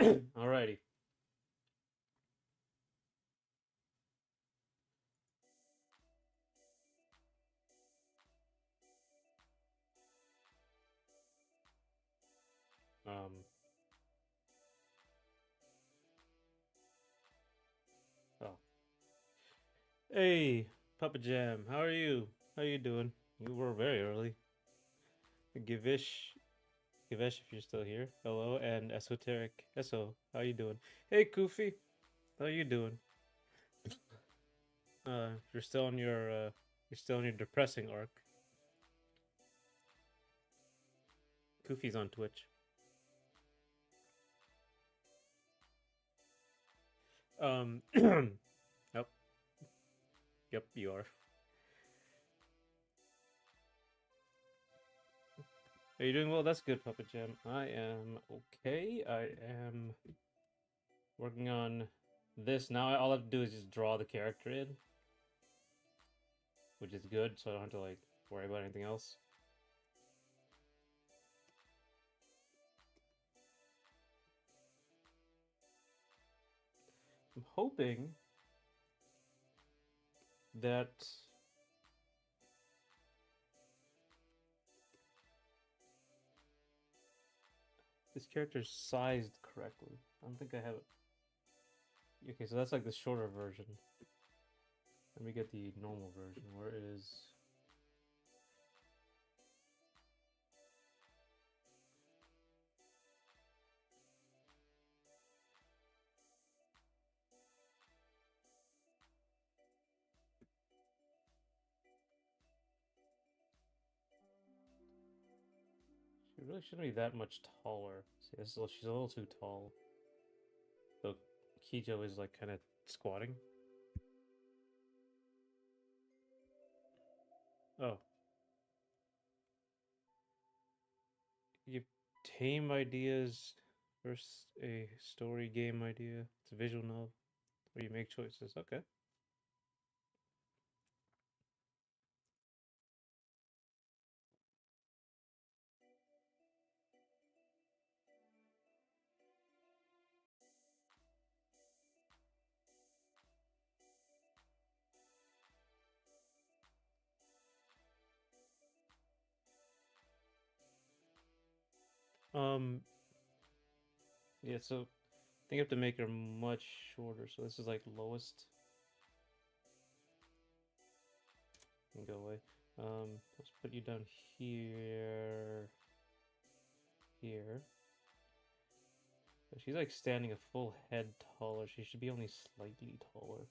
Alrighty. Um. Oh. Hey, Papa Jam. How are you? How you doing? You were very early. Givish, Givesh, if you're still here. Hello, and Esoteric. Eso, how you doing? Hey, Koofy. How you doing? You're still on your you're still on your depressing arc. Koofy's on Twitch. Yep, yep, you are. Are you doing well? That's good, Papa Jam. I am okay. I am working on this now. All I have to do is just draw the character in, which is good, so I don't have to like worry about anything else. I'm hoping that this character's sized correctly. I don't think I have it. Okay, so that's like the shorter version. Let me get the normal version. Where is... She really shouldn't be that much taller. See, she's a little too tall. So Kijo is like kind of squatting. Oh, you tame ideas versus a story game idea. It's a visual novel where you make choices. Okay. Um. Yeah. So I think I have to make her much shorter. So this is like lowest. And go away. Let's put you down here. Here. She's like standing a full head taller. She should be only slightly taller.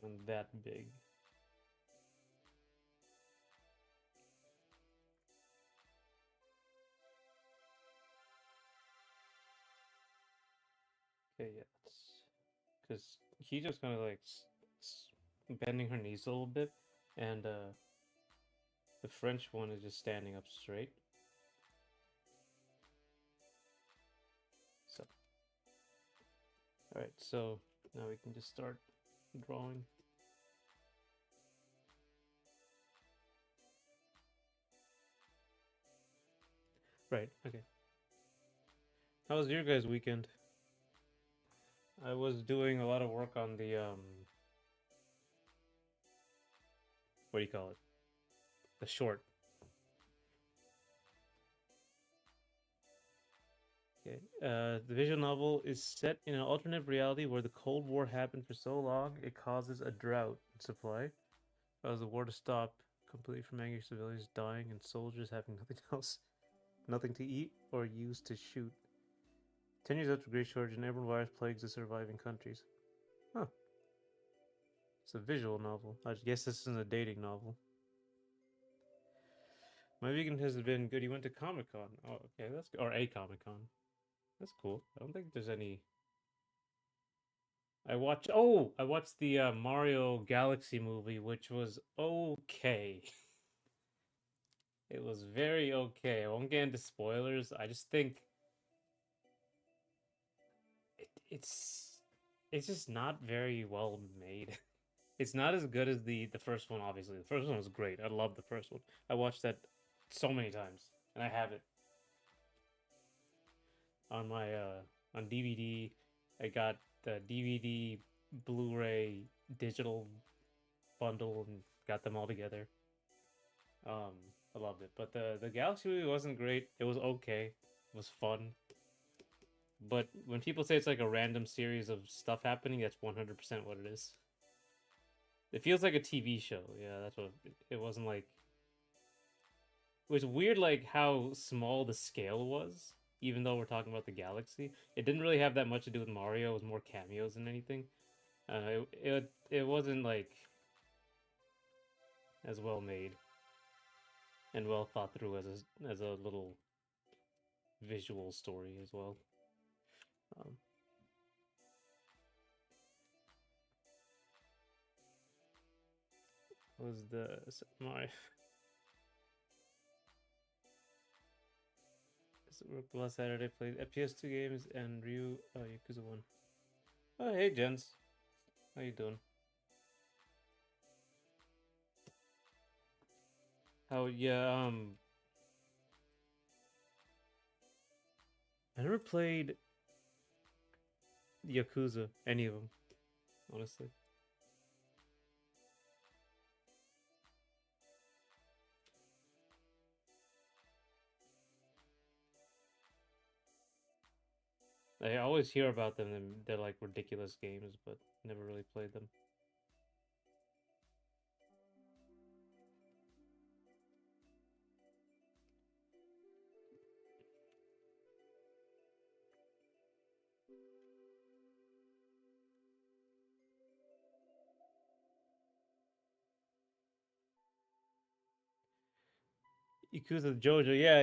And that big. Okay, yeah. Because he just kind of like bending her knees a little bit. And the French one is just standing up straight. So, alright, so now we can just start drawing. Right, okay. How was your guys' weekend? I was doing a lot of work on the, what do you call it? The short. Okay. The visual novel is set in an alternate reality where the Cold War happened for so long it causes a drought in supply. Allows the war to stop completely from angry civilians dying and soldiers having nothing else, nothing to eat or use to shoot. 10 years after Great Shortage, an airborne virus plagues the surviving countries. Huh. It's a visual novel. I guess this isn't a dating novel. My weekend has been good. You went to Comic Con. Oh, okay, that's or a Comic Con. That's cool. I don't think there's any. I watched. Oh, I watched the Mario Galaxy movie, which was okay. It was very okay. I won't get into spoilers. I just think it's just not very well made. It's not as good as the first one. Obviously, the first one was great. I love the first one. I watched that so many times, and I have it on my on DVD. I got the DVD, Blu-ray, digital bundle, and got them all together. Um, I loved it. But the Galaxy movie wasn't great. It was okay. It was fun. But when people say it's like a random series of stuff happening, that's 100% what it is. It feels like a TV show. Yeah, that's what it wasn't like. It was weird, like how small the scale was. Even though we're talking about the galaxy, it didn't really have that much to do with Mario. It was more cameos than anything. It wasn't like as well made and well thought through as a little visual story as well. Um, was the my last Saturday played PS2 games and Ryu Yakuza 1. Oh hey gents, how you doing? How yeah I never played Yakuza, any of them, honestly. I always hear about them and they're like ridiculous games, but never really played them. Yakuza Jojo, yeah.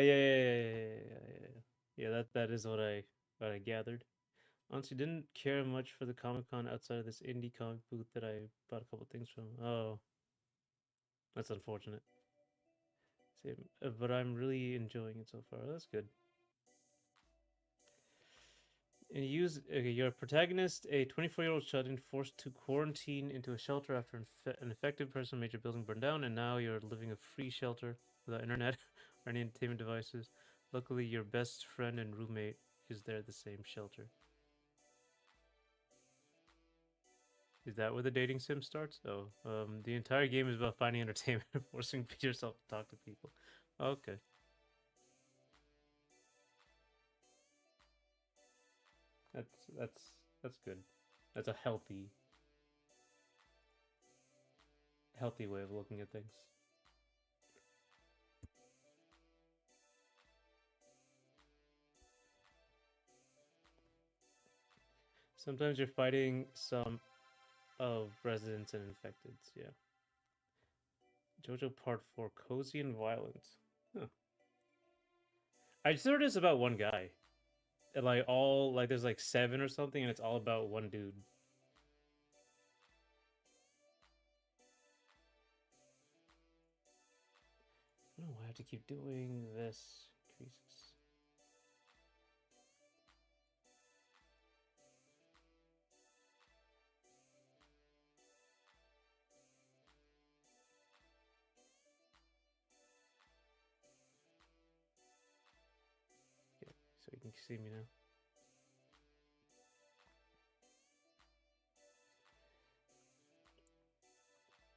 Yeah, that is what I gathered. Honestly, didn't care much for the Comic Con outside of this indie comic booth that I bought a couple things from. Oh, that's unfortunate. Same, but I'm really enjoying it so far. That's good. And you use okay, your protagonist, a 24-year-old shut-in forced to quarantine into a shelter after an infected person made your building burn down, and now you're living a free shelter without internet or any entertainment devices. Luckily, your best friend and roommate is there at the same shelter. Is that where the dating sim starts? Oh, the entire game is about finding entertainment and forcing yourself to talk to people. Okay, that's that's that's good. That's a healthy way of looking at things. Sometimes you're fighting some of residents and infecteds. Yeah. JoJo Part 4, cozy and violent. Huh. I just heard this about one guy. And like all like there's like seven or something, and it's all about one dude. I don't know why I have to keep doing this. Increases. Yeah, so you can see me now.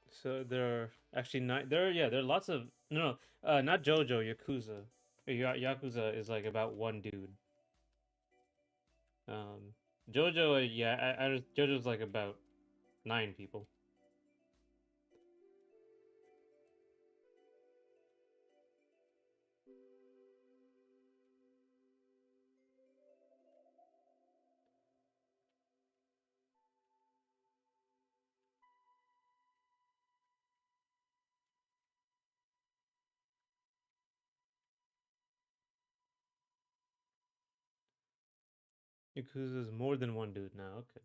So there are actually nine. There are lots of not JoJo Yakuza. Yakuza is like about one dude. Um, JoJo, JoJo's like about nine people. Yakuza is more than one dude now. Okay.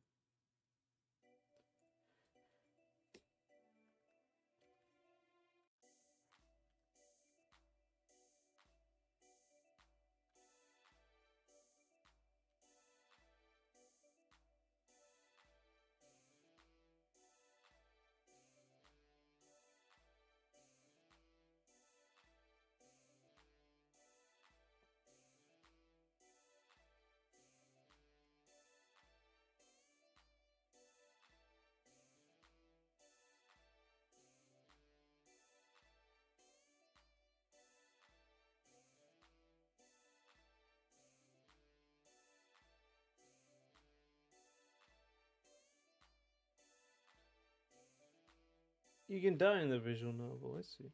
You can die in the visual novel. I see.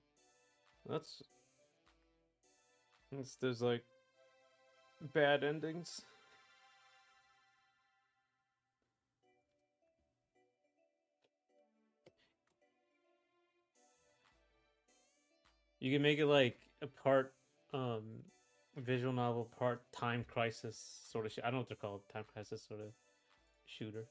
That's there's like bad endings. You can make it like a part um visual novel, part time crisis sort of. I don't know what they're called. Time crisis sort of shooter.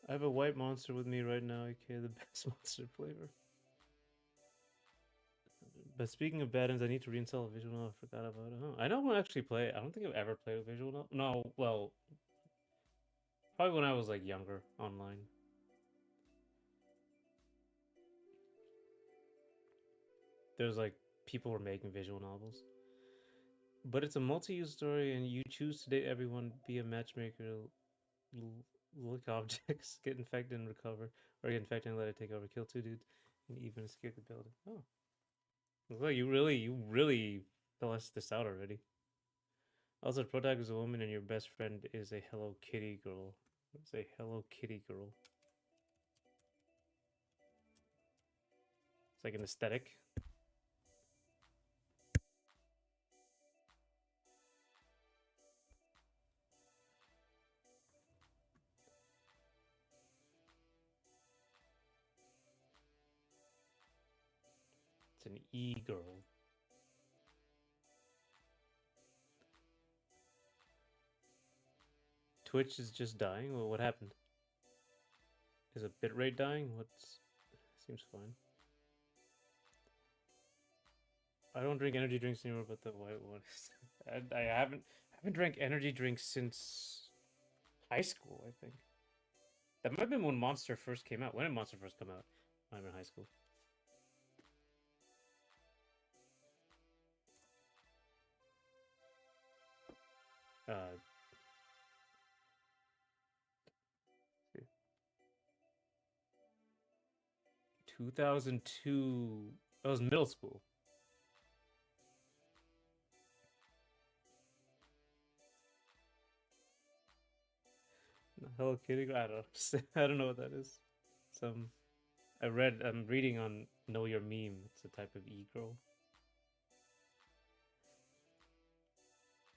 I have a white monster with me right now, aka the best monster flavor. But speaking of bad ends, I need to reinstall a visual novel. I forgot about it. Huh. I don't actually play. I don't think I've ever played a visual novel. No, well, probably when I was like younger online. There's like people were making visual novels, but it's a multi-use story, and you choose to date everyone, be a matchmaker, look objects, get infected and recover, or get infected and let it take over, kill two dudes, and even escape the building. Oh, looks like you really fleshed this out already. Also, the protagonist is a woman, and your best friend is a Hello Kitty girl. It's a Hello Kitty girl. It's like an aesthetic. It's an E girl. Twitch is just dying. Well, what happened? Is a bitrate dying? What's seems fine. I don't drink energy drinks anymore, but the white one. I haven't drank energy drinks since high school. I think that might have been when Monster first came out. When did Monster first come out? I'm in high school. 2002. That was middle school. Hello Kitty. I don't. I don't know what that is. Some. I read. I'm reading on Know Your Meme. It's a type of e-girl.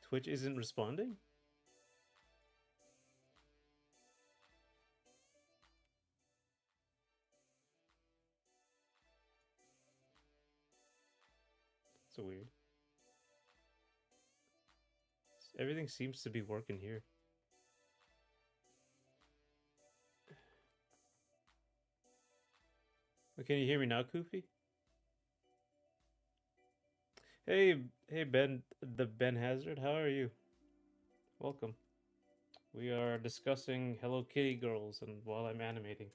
Twitch isn't responding. So weird. Everything seems to be working here. Can you hear me now, Koofy? Hey, Ben, the Ben Hazard. How are you? Welcome. We are discussing Hello Kitty girls, and while I'm animating.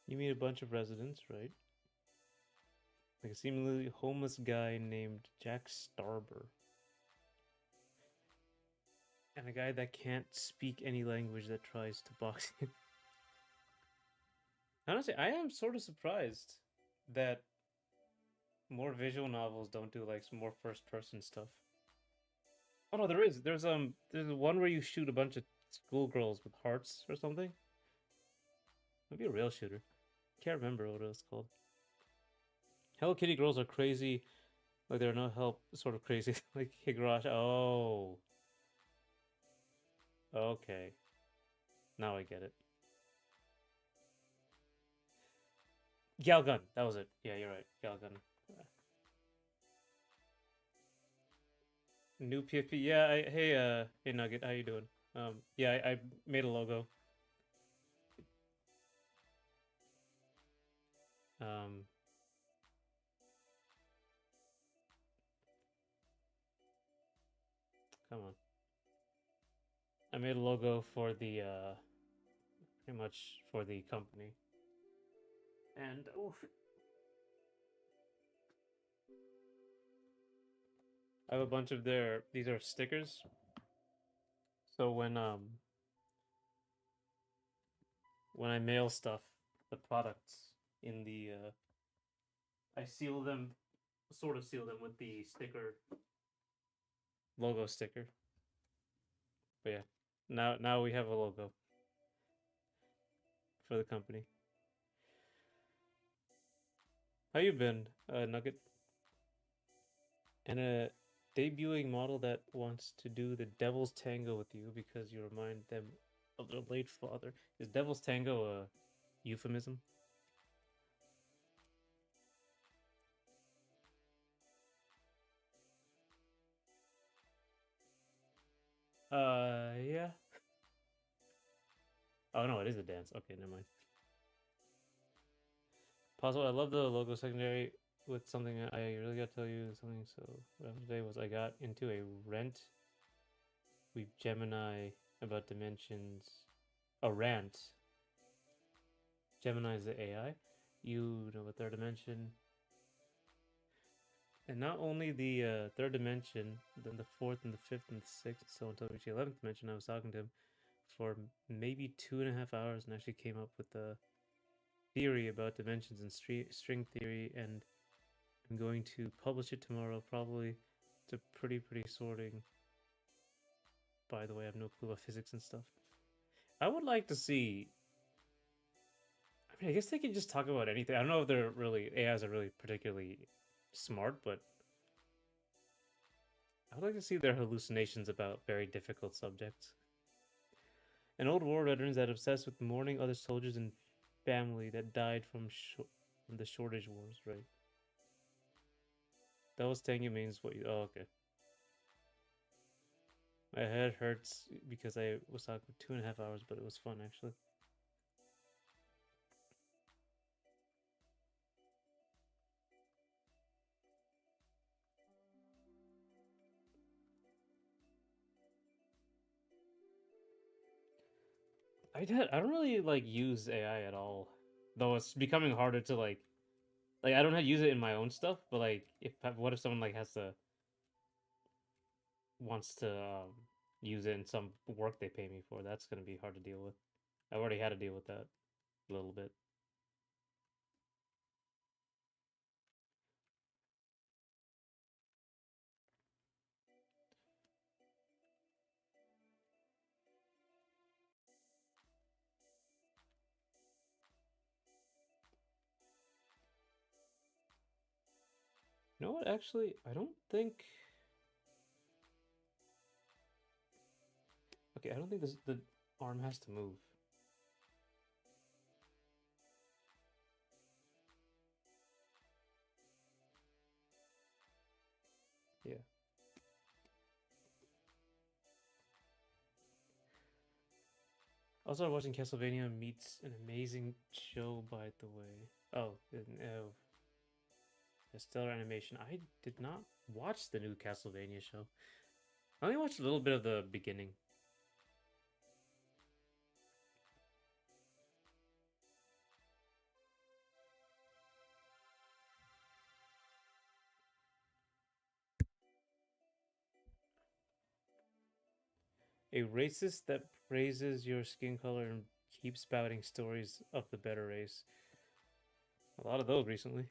You meet a bunch of residents, right? Like a seemingly homeless guy named Jack Starber. And a guy that can't speak any language that tries to box him. Honestly, I am sort of surprised that more visual novels don't do like some more first person stuff. Oh no, there is. There's one where you shoot a bunch of schoolgirls with hearts or something. Maybe a rail shooter. Can't remember what it was called. Hello Kitty girls are crazy. Like they're no help, sort of crazy. Like Higurashi. Oh, okay. Now I get it. Galgun. That was it. Yeah, you're right. Galgun. New PFP. Yeah. Hey Nugget. How you doing? Yeah, I made a logo. Um, come on. I made a logo for the pretty much for the company, and oof, I have a bunch of their. These are stickers. So when I mail stuff, the products in the I seal them, sort of seal them with the sticker logo sticker. But yeah, now we have a logo for the company. How you been, Nugget? And a debuting model that wants to do the Devil's Tango with you because you remind them of their late father. Is Devil's Tango a euphemism? Yeah. Oh no, it is a dance. Okay, never mind. Possible. I love the logo secondary with something I really got to tell you something. So what happened today was I got into a rent with Gemini about dimensions. A rant. Gemini is the AI. You know, a third dimension. And not only the third dimension, then the fourth and the fifth and the sixth, so until we reach the 11th dimension, I was talking to him for maybe 2.5 hours and actually came up with the theory about dimensions and string theory. And I'm going to publish it tomorrow, probably. It's a pretty sorting. By the way, I have no clue about physics and stuff. I would like to see. I mean, I guess they can just talk about anything. I don't know if they're really AIs are really particularly smart, but I would like to see their hallucinations about very difficult subjects. An old war veteran that obsessed with mourning other soldiers and family that died from the shortage wars. Right. That was Tengu means what you. Oh, okay. My head hurts because I was talking for 2.5 hours, but it was fun actually. I don't really like use AI at all, though it's becoming harder to like I don't have use it in my own stuff, but like if what if someone like has to wants to use it in some work they pay me for? That's gonna be hard to deal with. I've already had to deal with that a little bit. You know what? Actually, I don't think. Okay, I don't think the arm has to move. Yeah. Also, watching Castlevania meets an amazing show. By the way, a stellar animation. I did not watch the new Castlevania show. I only watched a little bit of the beginning. A racist that praises your skin color and keep spouting stories of the better race. A lot of those recently.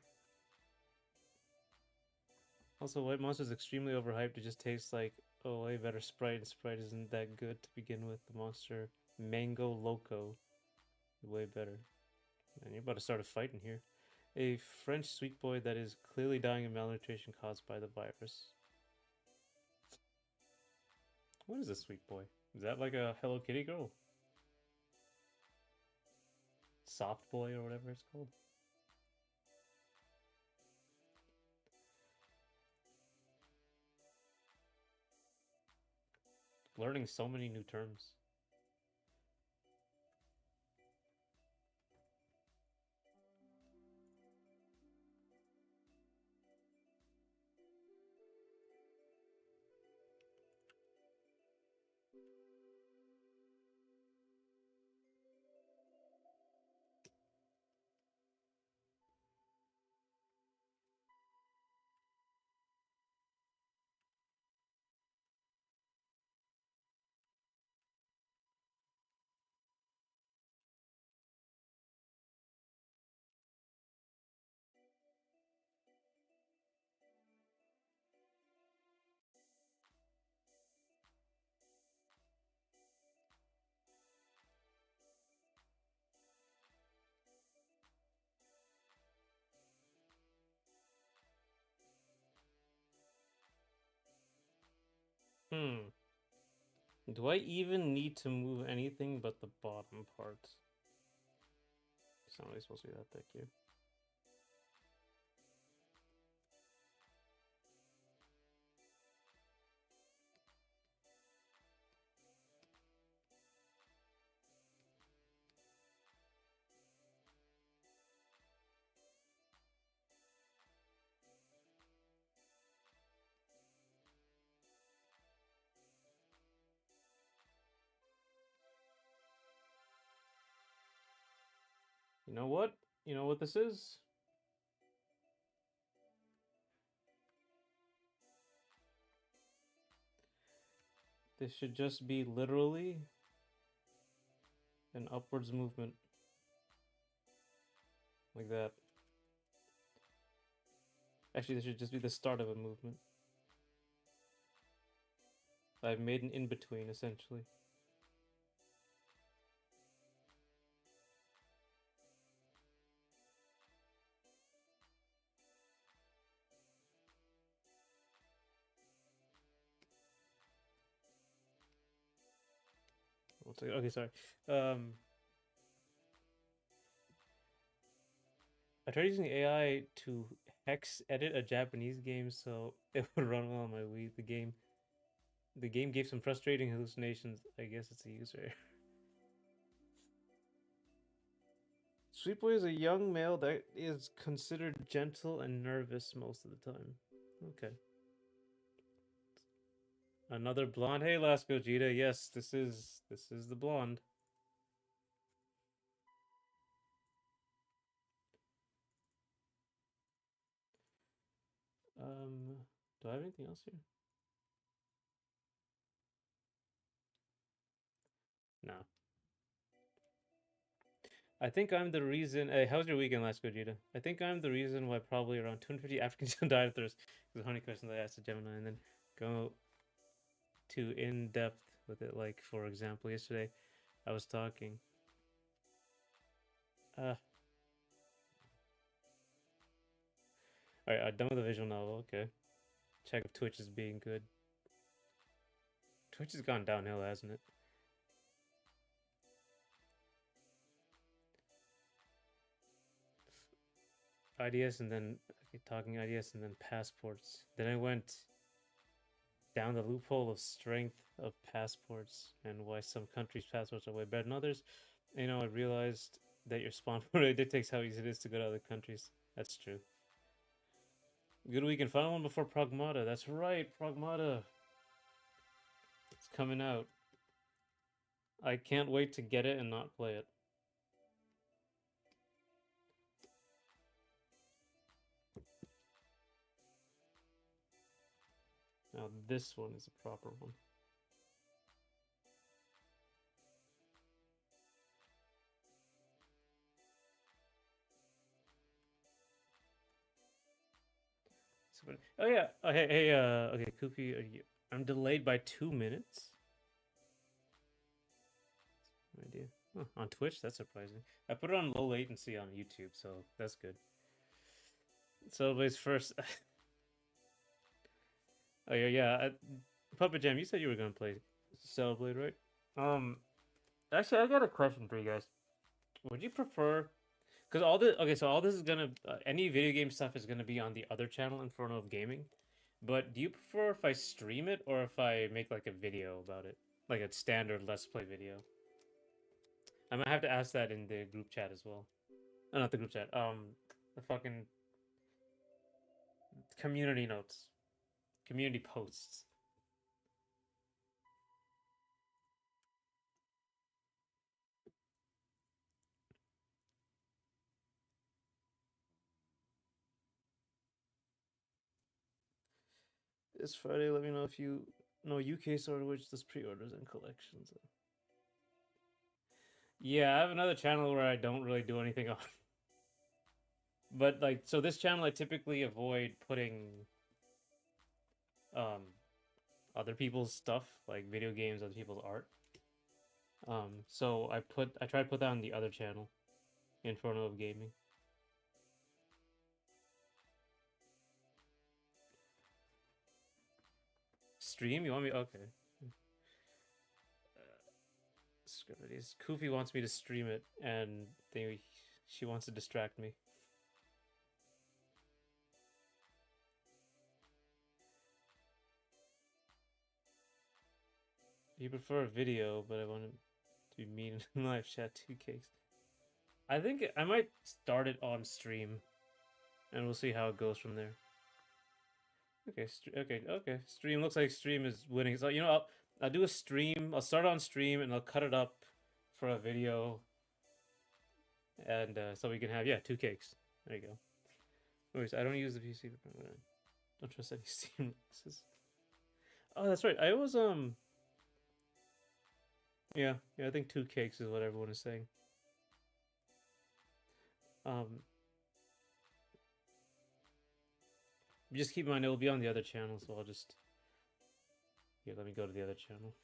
Also, White Monster is extremely overhyped. It just tastes like a way better Sprite, and Sprite isn't that good to begin with. The Monster Mango Loco, way better. And you're about to start a fight in here. A French sweet boy that is clearly dying of malnutrition caused by the virus. What is a sweet boy? Is that like a Hello Kitty girl? Soft boy or whatever it's called? Learning so many new terms. Hmm. Do I even need to move anything but the bottom part? It's not really supposed to be that thick here. You know what? You know what this is? This should just be literally an upwards movement. Like that. Actually, this should just be the start of a movement. I've made an in-between, essentially. Okay, sorry. I tried using AI to hex edit a Japanese game so it would run well on my Wii. The game gave some frustrating hallucinations. I guess it's a user. Sweet Boy is a young male that is considered gentle and nervous most of the time. Okay. Another blonde. Hey, Last Gogeta. Yes, this is the blonde. Do I have anything else here? No. I think I'm the reason. Hey, how's your weekend, Last Gogeta? I think I'm the reason why probably around 250 Africans died of thirst. Because honey questions I asked the Gemini, and then go too in depth with it. Like, for example, yesterday I was talking. All right, I'm done with the visual novel. Okay, check if Twitch is being good. Twitch has gone downhill, hasn't it? IDS and then okay, talking IDS and then passports. Then I went down the loophole of strength of passports and why some countries' passports are way better than others. I realized that your spawn really dictates how easy it is to go to other countries. That's true. Good weekend. Final one before Pragmata. That's right, Pragmata. It's coming out. I can't wait to get it and not play it. Now this one is a proper one. Oh yeah. Oh hey. Okay, Koopy. I'm delayed by 2 minutes. No idea. Huh, on Twitch, that's surprising. I put it on low latency on YouTube, so that's good. Cellblade's first. Oh yeah. Puppet Jam, you said you were gonna play Cellblade, right? Um, actually, I got a question for you guys. Would you prefer? Because all this, okay, so all this is gonna, any video game stuff is gonna be on the other channel, Inferno of Gaming. But do you prefer if I stream it or if I make like a video about it, like a standard Let's Play video? I might have to ask that in the group chat as well. Oh, not the group chat. The fucking community notes, community posts. This Friday, let me know if you know UK Sword Witch does pre-orders and collections. Yeah, I have another channel where I don't really do anything on. But like, so this channel I typically avoid putting um other people's stuff, like video games, other people's art. So I tried to put that on the other channel, Inferno of Gaming. Stream? You want me? Okay. Scribblities. Koofy wants me to stream it, and she wants to distract me. You prefer a video, but I want to be mean in live chat. 2 cakes. I think I might start it on stream, and we'll see how it goes from there. Okay, okay. Stream looks like stream is winning. So I'll do a stream. I'll start on stream, and I'll cut it up for a video, and so we can have 2 cakes. There you go. Anyways, I don't use the PC. Don't trust any Steam releases. Oh, that's right. I was yeah. I think 2 cakes is what everyone is saying. Um, just keep in mind it will be on the other channel, so I'll just let me go to the other channel.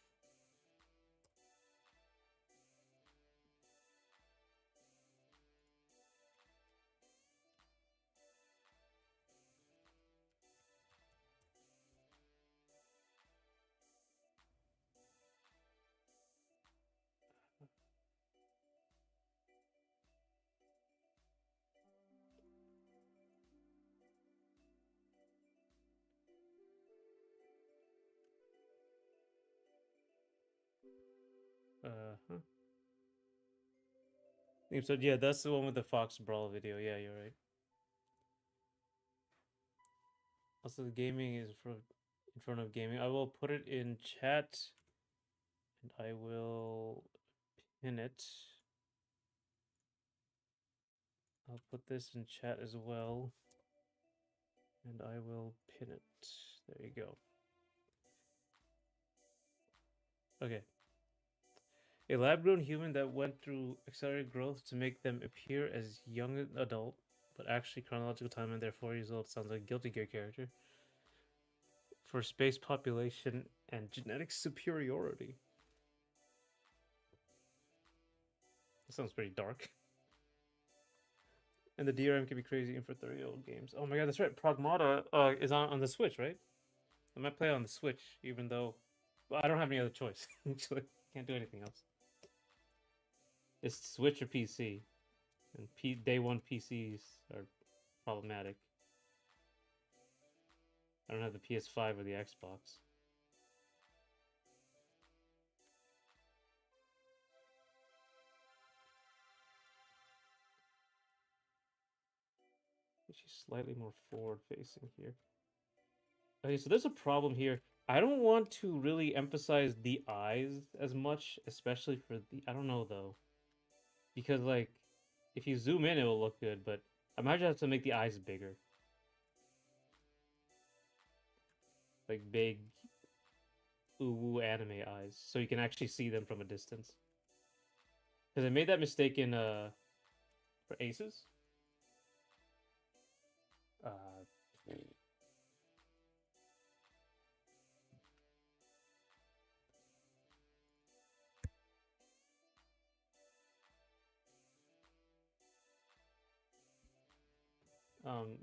Huh. So yeah, that's the one with the Fox Brawl video. Yeah, you're right. Also, the gaming is in front of gaming. I will put it in chat, and I will pin it. I'll put this in chat as well, and I will pin it. There you go. Okay. A lab-grown human that went through accelerated growth to make them appear as young adult, but actually chronological time and they're 4 years old. Sounds like a Guilty Gear character. For space population and genetic superiority. That sounds pretty dark. And the DRM can be crazy even for 30-year-old games. Oh my god, that's right. Pragmata is on the Switch, right? I might play it on the Switch, even though I don't have any other choice. Actually, can't do anything else. It's Switch or PC, and day one PCs are problematic. I don't have the PS5 or the Xbox. She's slightly more forward facing here. Okay, so there's a problem here. I don't want to really emphasize the eyes as much, especially for the. I don't know though. Because, like, if you zoom in, it will look good, but I might have to make the eyes bigger. Like, big, ooh anime eyes, so you can actually see them from a distance. Because I made that mistake in, for Aces.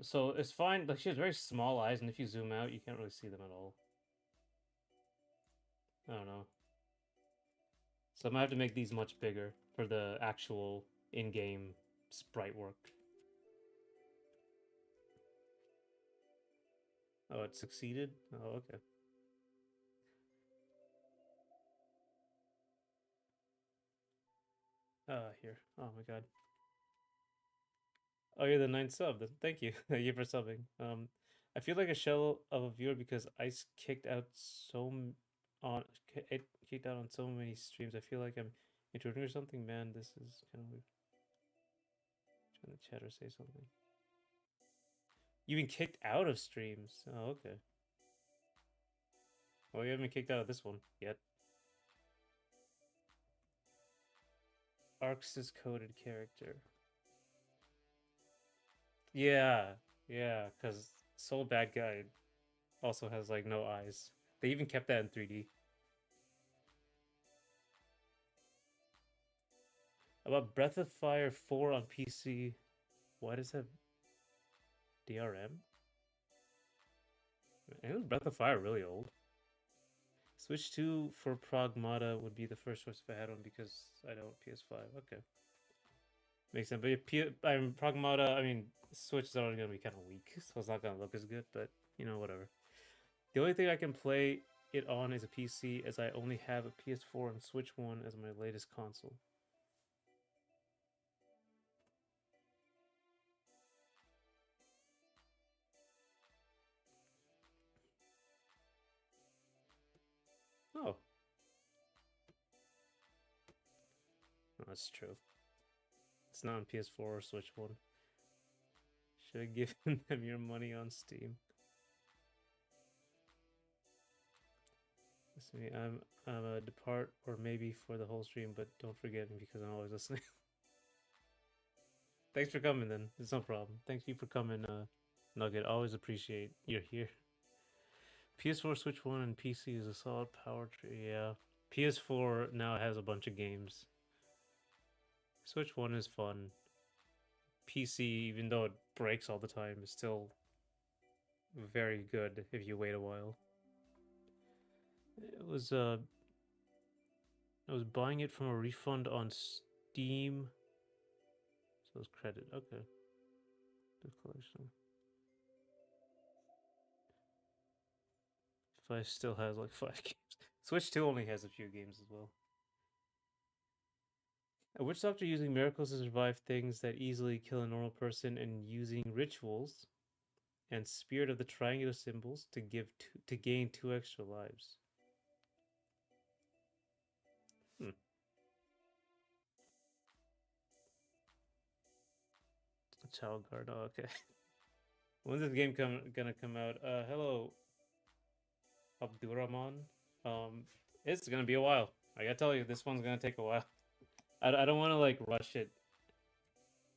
So it's fine. Like she has very small eyes, and if you zoom out, you can't really see them at all. I don't know. So I'm gonna have to make these much bigger for the actual in-game sprite work. Oh, it succeeded? Oh, okay. Here. Oh my god. Oh, you're the ninth sub. Thank you. Thank you for subbing. I feel like a shell of a viewer because Ice kicked out on it kicked out on so many streams. I feel like I'm intruding or something. Man, this is kind of weird. Trying to chat or say something. You've been kicked out of streams. Oh, okay. Well, you haven't been kicked out of this one yet. Arx's coded character. Yeah, yeah, because Soul Bad Guy also has like no eyes. They even kept that in 3D. About Breath of Fire 4 on PC. Why does that DRM? Isn't Breath of Fire really old? Switch 2 for Pragmata would be the first choice if I had one because I don't PS5. Okay. Makes sense. But Pragmata, I mean, Switch is already going to be kind of weak, so it's not going to look as good, but, you know, whatever. The only thing I can play it on is a PC, as I only have a PS4 and Switch 1 as my latest console. Oh. Oh, that's true. It's not on PS4 or Switch 1. Should have given them your money on Steam. Listen, I'm a depart or maybe for the whole stream, but don't forget me because I'm always listening. Thanks for coming then. It's no problem. Thank you for coming, Nugget. Always appreciate you're here. PS4, Switch 1, and PC is a solid power tree. Yeah. PS4 now has a bunch of games. Switch 1 is fun. PC, even though it breaks all the time, is still very good if you wait a while. It was I was buying it from a refund on Steam. So it's credit. Okay. The collection. If I still has like 5 games. Switch 2 only has a few games as well. A witch doctor using miracles to survive things that easily kill a normal person and using rituals and spirit of the triangular symbols to gain 2 extra lives. Hmm. Child guard. Oh, okay. When's this game gonna come out? Hello, Abdurrahman. It's gonna be a while. I gotta tell you, this one's gonna take a while. I don't want to like rush it.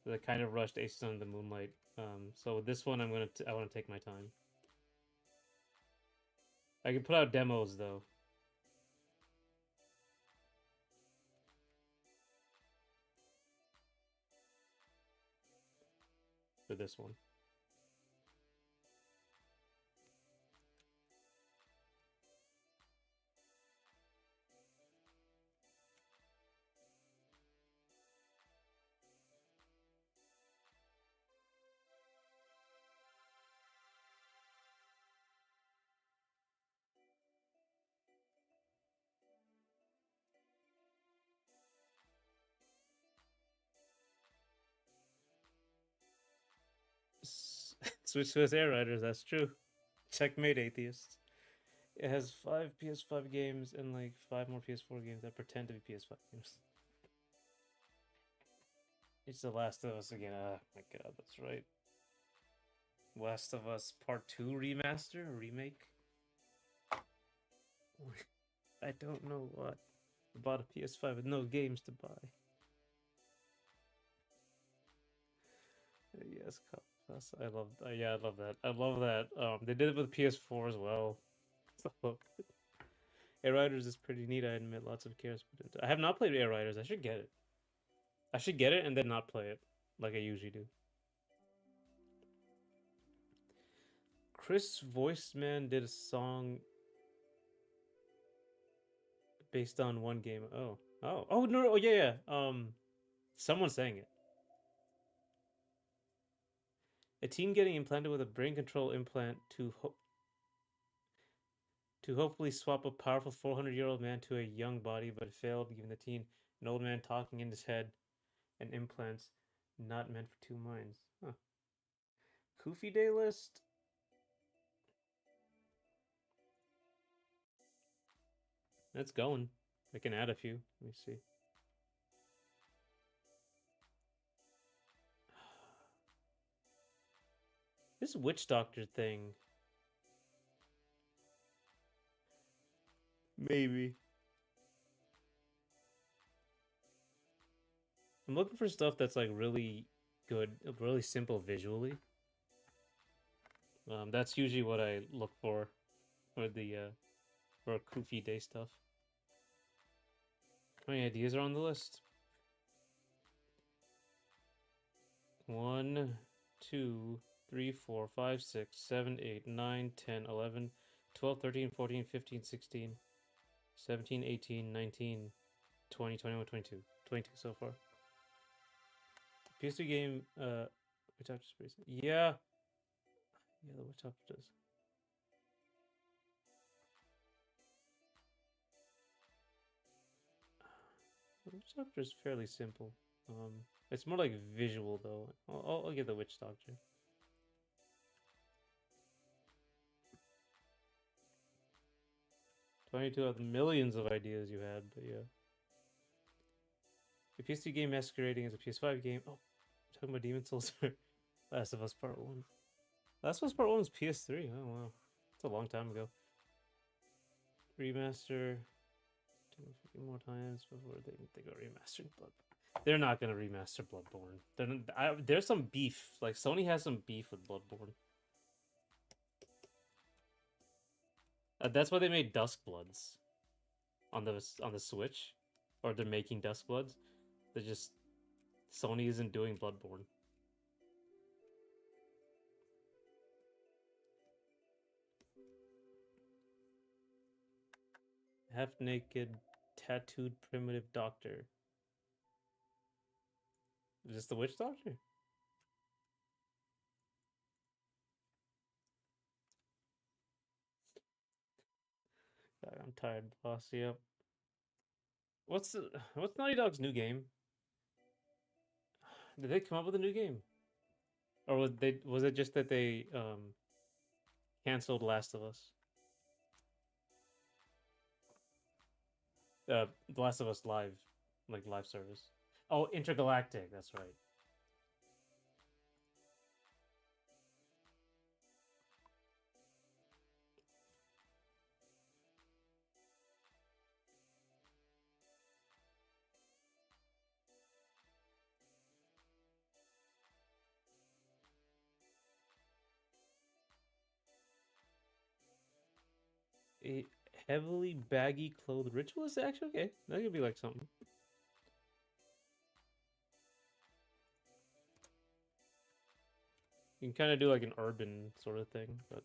The kind of rushed Aces on the Moonlight. So with this one, I want to take my time. I can put out demos though. For this one. Switch to its Air Riders. That's true. Checkmate, atheists. It has 5 PS5 games and like 5 more PS4 games that pretend to be PS5 games. It's The Last of Us again. Oh my god, that's right. Last of Us Part 2 remaster? Remake? I don't know what. I bought a PS5 with no games to buy. Yes, I love. Yeah, I love that. I love that. They did it with PS4 as well. So, Air Riders is pretty neat. I admit, lots of cares put into. I have not played Air Riders. I should get it. I should get it and then not play it like I usually do. Chris Voiceman did a song based on one game. Oh no, oh yeah. Someone sang it. A teen getting implanted with a brain control implant to hopefully swap a powerful 400-year-old man to a young body, but it failed, giving the teen an old man talking in his head and implants not meant for two minds. Huh. Koofy Day list. That's going. I can add a few. Let me see. This witch doctor thing. Maybe. I'm looking for stuff that's like really good, really simple visually. That's usually what I look for the for Koofy Day stuff. How many ideas are on the list? 1, 2, 3, 4, 5, 6, 7, 8, 9, 10, 11, 12, 13, 14, 15, 16, 17, 18, 19, 20, 21, 22. 22 so far. PS2 game, Witch Doctor Space. Yeah. Yeah, the Witch Doctor does. The Witch Doctor is fairly simple. It's more like visual though. I'll get the Witch Doctor. 22 of the millions of ideas you had, but yeah. The PS2 game masquerading as a PS5 game. Oh, talking about Demon Souls or Last of Us Part 1. Last of Us Part 1 was PS3. Oh, wow. It's a long time ago. Remaster. 50 more times before they go remastering Bloodborne. They're not going to remaster Bloodborne. There's some beef. Like, Sony has some beef with Bloodborne. That's why they made Duskbloods on the Switch. Or they're making Duskbloods. They're just... Sony isn't doing Bloodborne. Half-naked, tattooed primitive doctor. Is this the witch doctor? I'm tired, boss. Yep. What's Naughty Dog's new game? Did they come up with a new game, or was it just that they canceled Last of Us? The Last of Us live, like live service. Oh, Intergalactic. That's right. A heavily baggy clothed ritualist. Actually, okay, that could be like something. You can kind of do like an urban sort of thing, but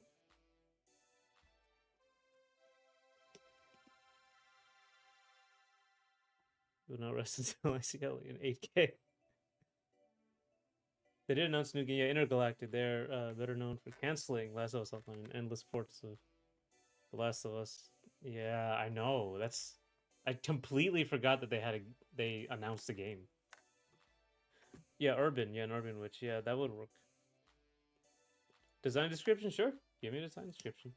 will not rest until I see Ellie in 8K. They did announce a new game, yeah, Intergalactic. They're better known for canceling Last of Us Online and endless ports of The Last of Us. Yeah, I know. I completely forgot that they announced the game. Yeah, urban. Yeah, an urban witch. Yeah, that would work. Design description, sure. Give me a design description.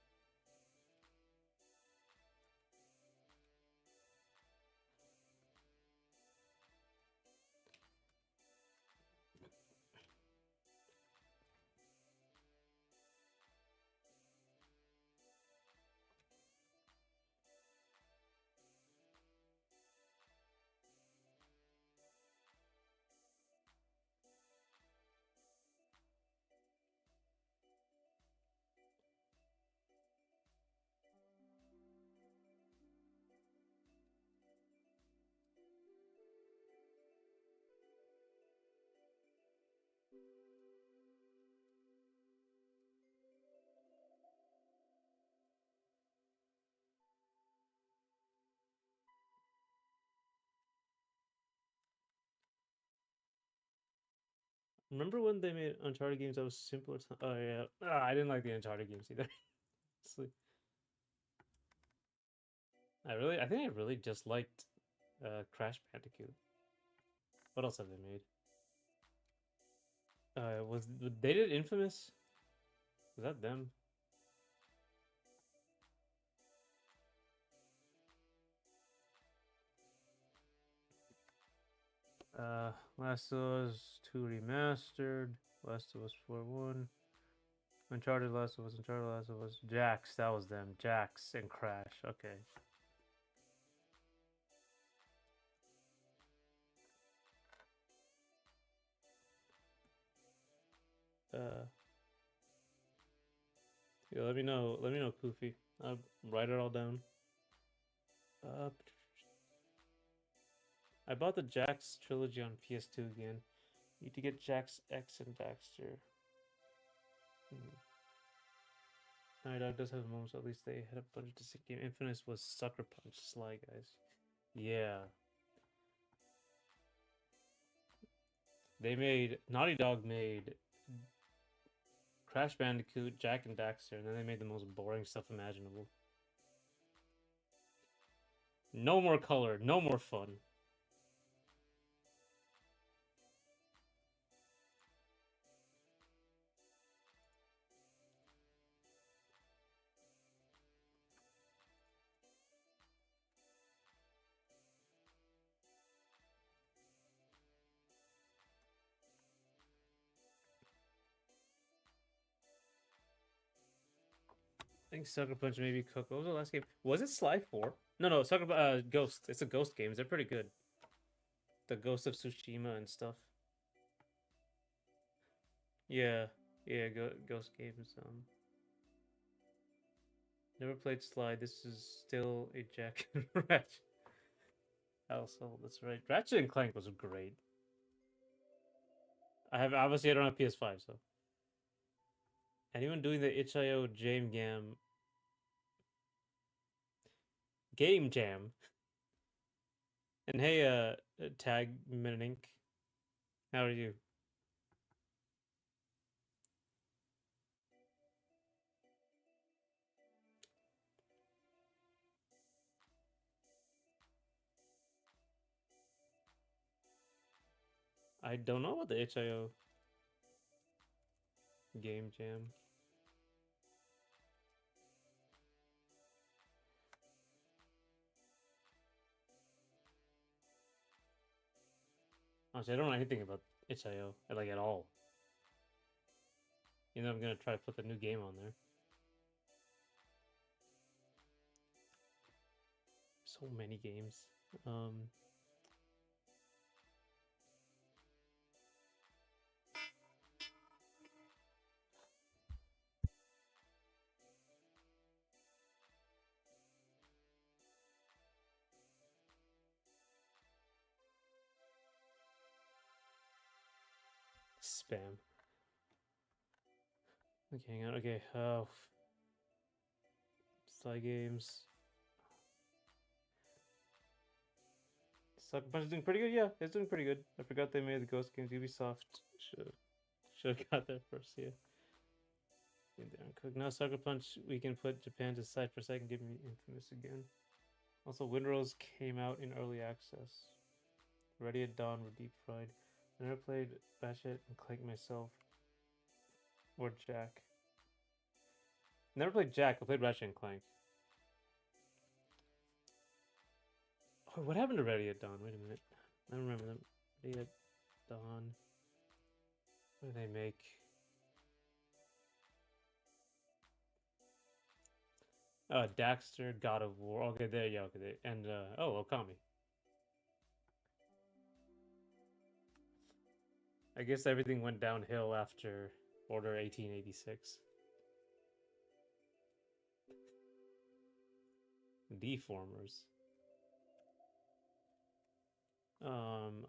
Remember when they made Uncharted games that was simpler? Oh yeah, I didn't like the Uncharted games either. I think I really just liked Crash Bandicoot. What else have they made? Was they did Infamous? Was that them? Last of Us 2 remastered. Last of Us 4 1. Uncharted, Last of Us, Uncharted, Last of Us. Jax, that was them. Jax and Crash. Okay. Uh, yeah, let me know. Let me know, Poofy. I'll write it all down. Uh, I bought the Jax trilogy on PS2 again. Need to get Jax X and Daxter. Hmm. Naughty Dog does have moments. At least they had a bunch of distinct game. Infamous was Sucker Punch. Sly Guys. Yeah, they made Naughty Dog made Crash Bandicoot, Jack and Daxter, and then they made the most boring stuff imaginable. No more color, no more fun. I think Sucker Punch maybe Cook. What was the last game? Was it Sly 4? No, Sucker Ghost. It's a Ghost games. They're pretty good. The Ghost of Tsushima and stuff. Yeah, yeah, Ghost games. Never played Sly. This is still a Jack and Ratchet household. That's right. Ratchet and Clank was great. I don't have PS5, so anyone doing the itch.io game jam. And hey, Tag Minink, how are you? I don't know about the itch.io game jam. Honestly, I don't know anything about itch.io, like at all. You know, I'm gonna try to put the new game on there. So many games. Um, Spam. Okay, hang on. Okay, Sly Games. Sucker Punch is doing pretty good. Yeah, it's doing pretty good. I forgot they made the Ghost games. Ubisoft should have got there first. Yeah. Now Sucker Punch, we can put Japan to the side for a second. Give me Infamous again. Also, Windrose came out in early access. Ready at Dawn were deep fried. I never played Ratchet and Clank myself. Or Jack. Never played Jack. I played Ratchet and Clank. Oh, what happened to Ready at Dawn? Wait a minute. I don't remember them. Ready at Dawn. What do they make? Daxter, God of War. Okay, there you go. Okay, and Okami. I guess everything went downhill after Order 1886. Deformers.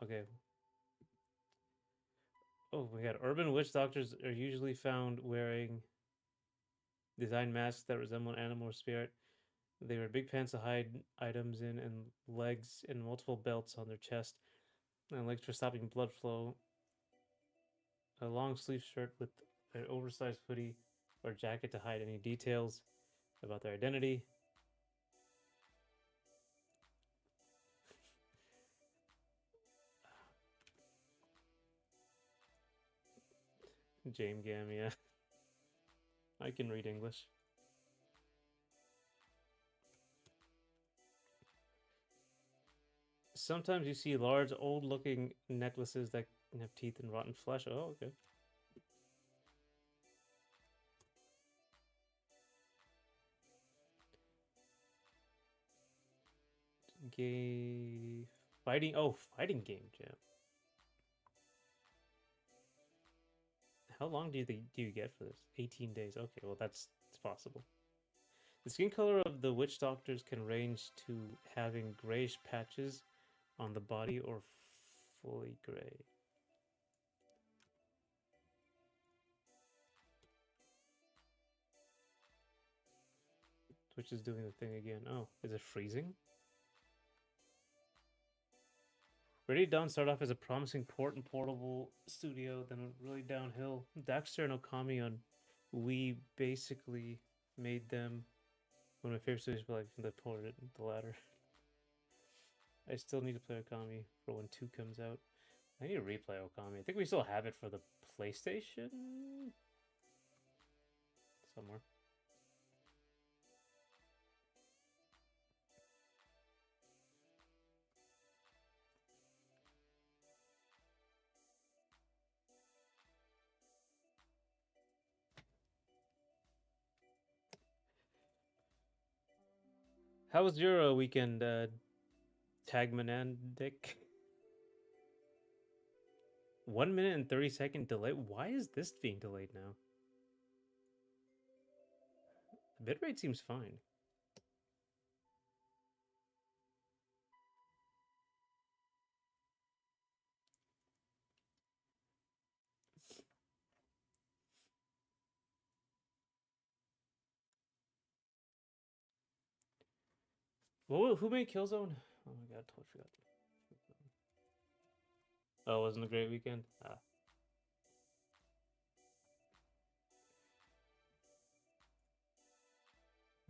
Okay. Oh my god. Urban witch doctors are usually found wearing design masks that resemble an animal or spirit. They wear big pants to hide items in and legs and multiple belts on their chest and legs for stopping blood flow. a long sleeve shirt with an oversized hoodie or jacket to hide any details about their identity. Jame Gam, yeah. I can read English. Sometimes you see large, old-looking necklaces that have teeth and rotten flesh. Oh, okay. Gay fighting. Oh, fighting game jam. How long do you get for this? 18 days. Okay, well it's possible. The skin color of the witch doctors can range to having grayish patches on the body or fully gray. Twitch is doing the thing again. Oh, is it freezing? Ready Dawn started off as a promising port and portable studio, then went really downhill. Daxter and Okami on we basically made them one of my favorite studios, but like they ported it the latter. I still need to play Okami for when 2 comes out. I need to replay Okami. I think we still have it for the PlayStation somewhere. How was your weekend, Tagmanandic? 1 minute and 30-second delay. Why is this being delayed now? The bitrate seems fine. Who made Killzone? Oh my god, totally forgot. Oh, it wasn't a great weekend? Ah.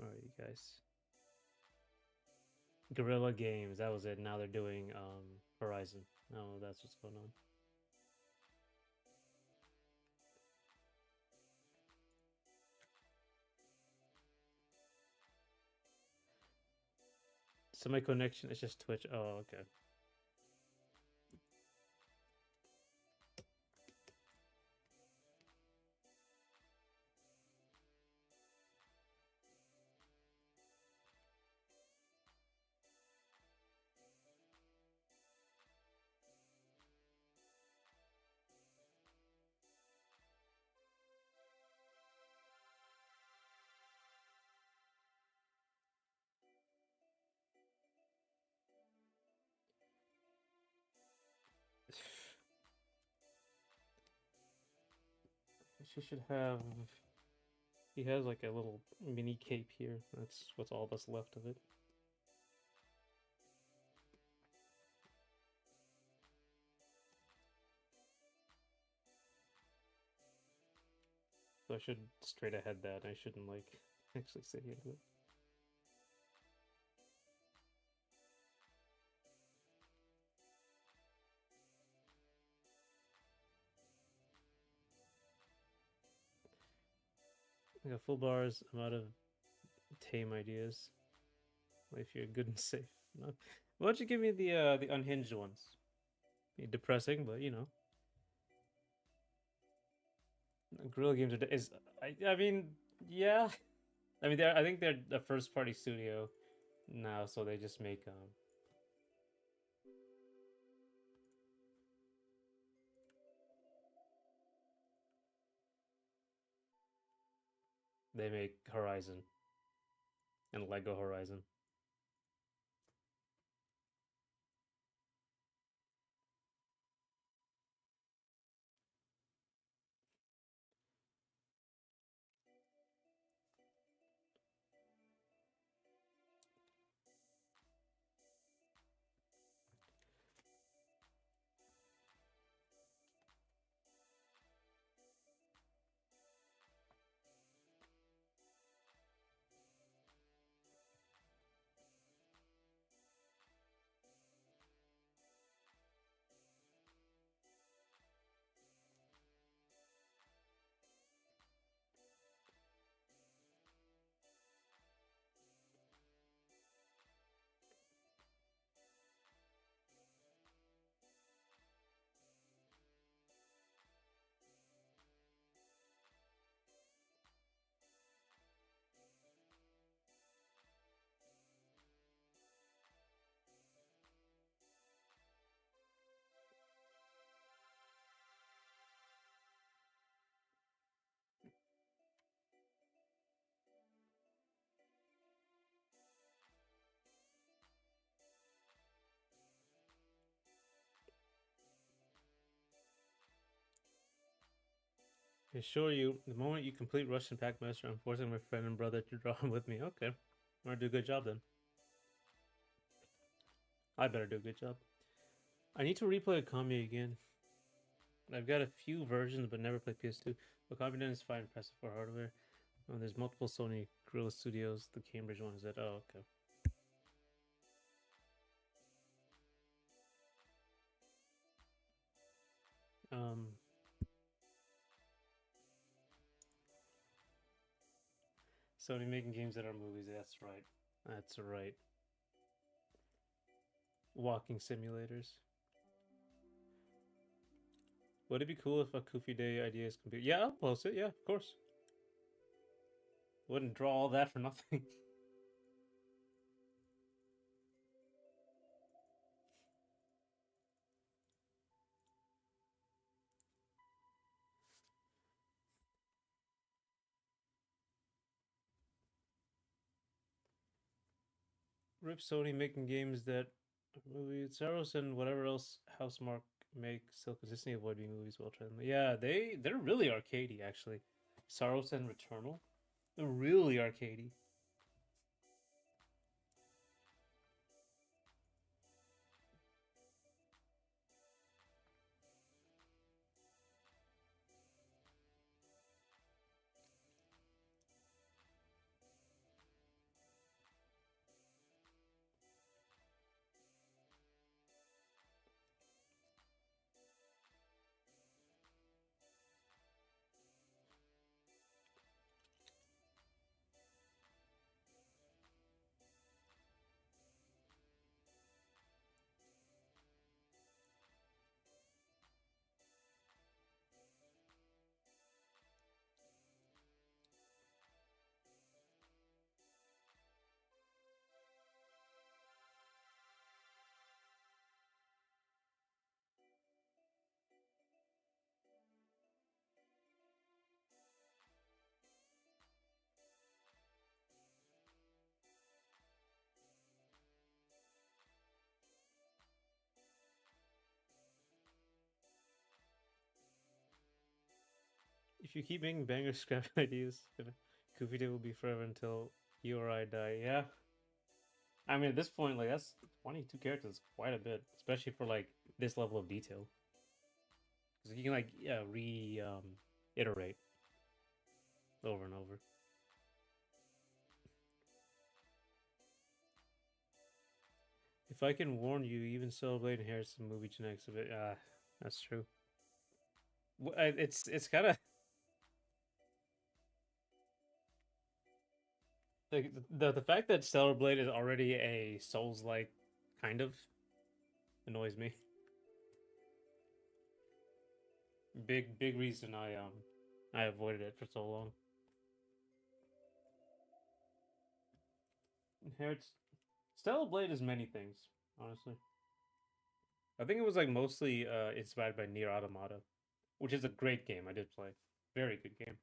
Alright, you guys. Guerrilla Games, that was it. Now they're doing Horizon. Oh, that's what's going on. So my connection is just Twitch. Oh, okay. She should have. He has like a little mini cape here. That's what's all that's left of it. So I should straight ahead that. I shouldn't like actually sit here. But... I got full bars. I'm out of tame ideas. If you're good and safe. No. Why don't you give me the unhinged ones? Depressing, but you know. Guerrilla Games is. I mean, yeah. I mean, I think they're a first party studio now, so they just make they make Horizon and Lego Horizon. I assure you, the moment you complete Russian Packmaster, I'm forcing my friend and brother to draw with me. Okay. I'm gonna do a good job then. I better do a good job. I need to replay Akami again. I've got a few versions, but never played PS2. Akami is fine, impressive for hardware. Oh, there's multiple Sony Guerrilla Studios. The Cambridge one is that. Oh, okay. Um, Sony making games that are movies. That's right. That's right. Walking simulators. Would it be cool if a Kufi Day idea is complete? Yeah, I'll post it. Yeah, of course. Wouldn't draw all that for nothing. Rip Sony making games that movie Saros and whatever else Housemark make still consistently avoid being movies well trained. Yeah, they're really arcadey actually. Saros and Returnal. They're really arcadey. If you keep making banger scrap ideas, Goofy Day will be forever until you or I die. Yeah. I mean, at this point, like that's 22 characters, quite a bit, especially for like this level of detail. Because you can like iterate over and over. If I can warn you, even Celebrate inherits the movie genetics of it. Ah, that's true. It's kind of like the fact that Stellar Blade is already a Souls like kind of annoys me. Big reason I avoided it for so long. Inherits Stellar Blade is many things, honestly. I think it was like mostly inspired by Nier Automata, which is a great game. I did play, very good game.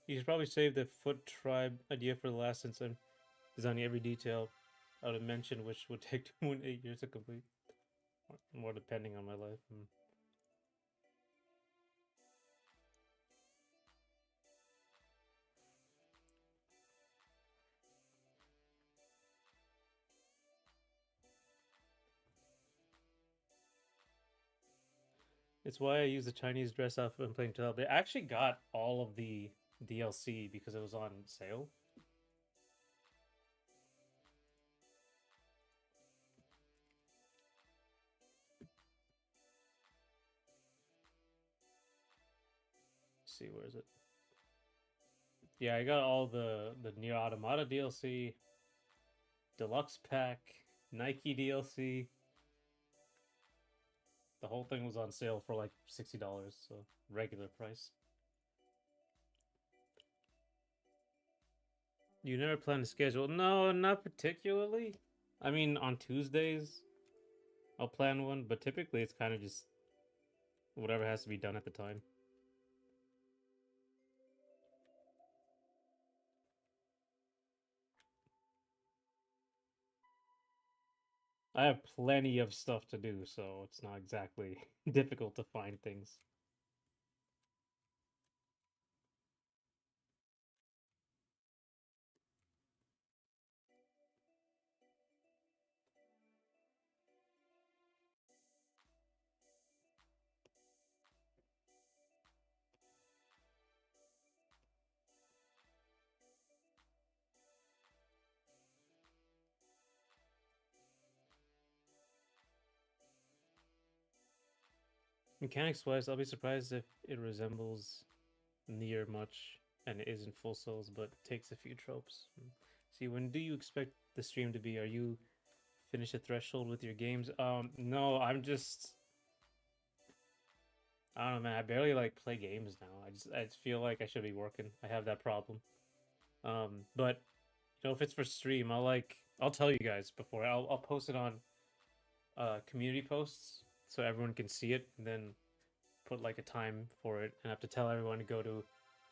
You should probably save the Foot Tribe idea for the last, since I'm designing every detail I would mention, which would take 2.8 years to complete, more depending on my life. It's why I use the Chinese dress outfit when playing 12. They actually got all of the DLC because it was on sale. Let's see, where is it? Yeah, I got all the Nier Automata DLC, Deluxe Pack, Nike DLC. The whole thing was on sale for like $60, so regular price. You never plan to schedule? No, not particularly. I mean, on Tuesdays, I'll plan one, but typically it's kind of just whatever has to be done at the time. I have plenty of stuff to do, so it's not exactly difficult to find things. Mechanics wise, I'll be surprised if it resembles Nier much and it isn't Full Souls, but takes a few tropes. See, when do you expect the stream to be? Are you finish a threshold with your games? No, I'm just I don't know, man. I barely like play games now. I just feel like I should be working. I have that problem. But you know, if it's for stream, I'll tell you guys before. I'll post it on community posts so everyone can see it, and then put like a time for it, and have to tell everyone to go to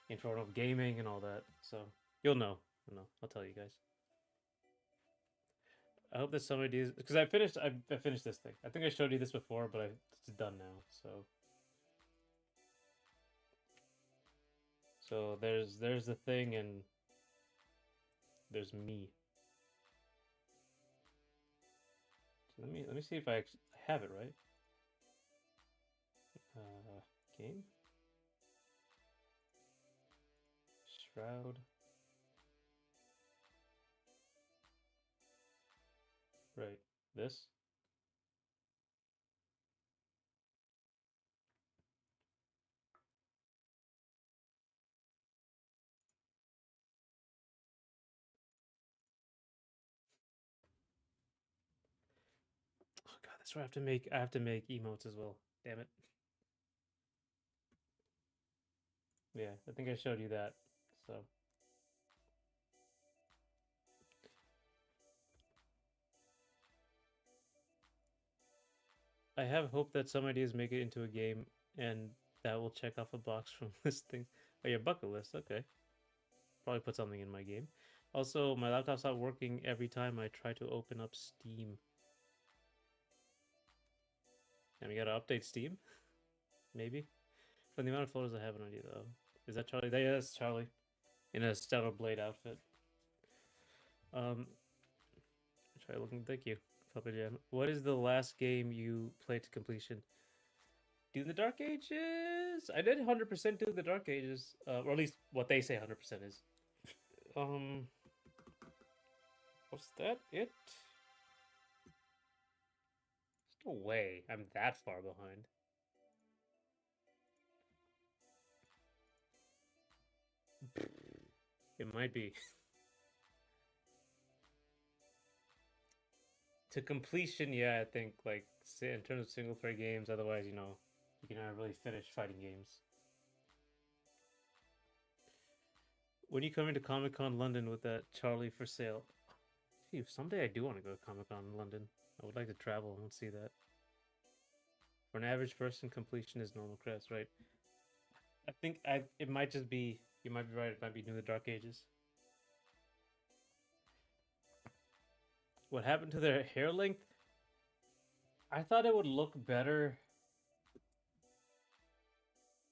Inferno of Gaming and all that. So you'll know. You'll know. I'll tell you guys. I hope that somebody is because I finished this thing. I think I showed you this before, but it's done now. So there's the thing, and there's me. So let me see if I have it right. Game Shroud. Right. This. Oh god, that's where I have to make emotes as well. Damn it. Yeah, I think I showed you that. So I have hope that some ideas make it into a game, and that will check off a box from listing. Oh, your bucket list. Okay, probably put something in my game. Also, my laptop's not working every time I try to open up Steam. And we gotta update Steam, maybe. From the amount of photos I have an idea though. Is that Charlie? Yeah, that's Charlie in a Stellar Blade outfit. Um, try looking. Thank you, Papa Jam. What is the last game you played to completion? Do the Dark Ages? I did 100% do the Dark Ages, or at least what they say 100% is. Um, was that it? There's no way I'm that far behind. It might be. To completion, yeah, I think like in terms of single player games. Otherwise, you know, you can never really finish fighting games. When you come into Comic Con London with that Charlie for sale? Gee, someday I do want to go to Comic Con in London. I would like to travel and see that. For an average person, completion is normal credits, right? I think it might just be you might be right. It might be New the Dark Ages. What happened to their hair length? I thought it would look better,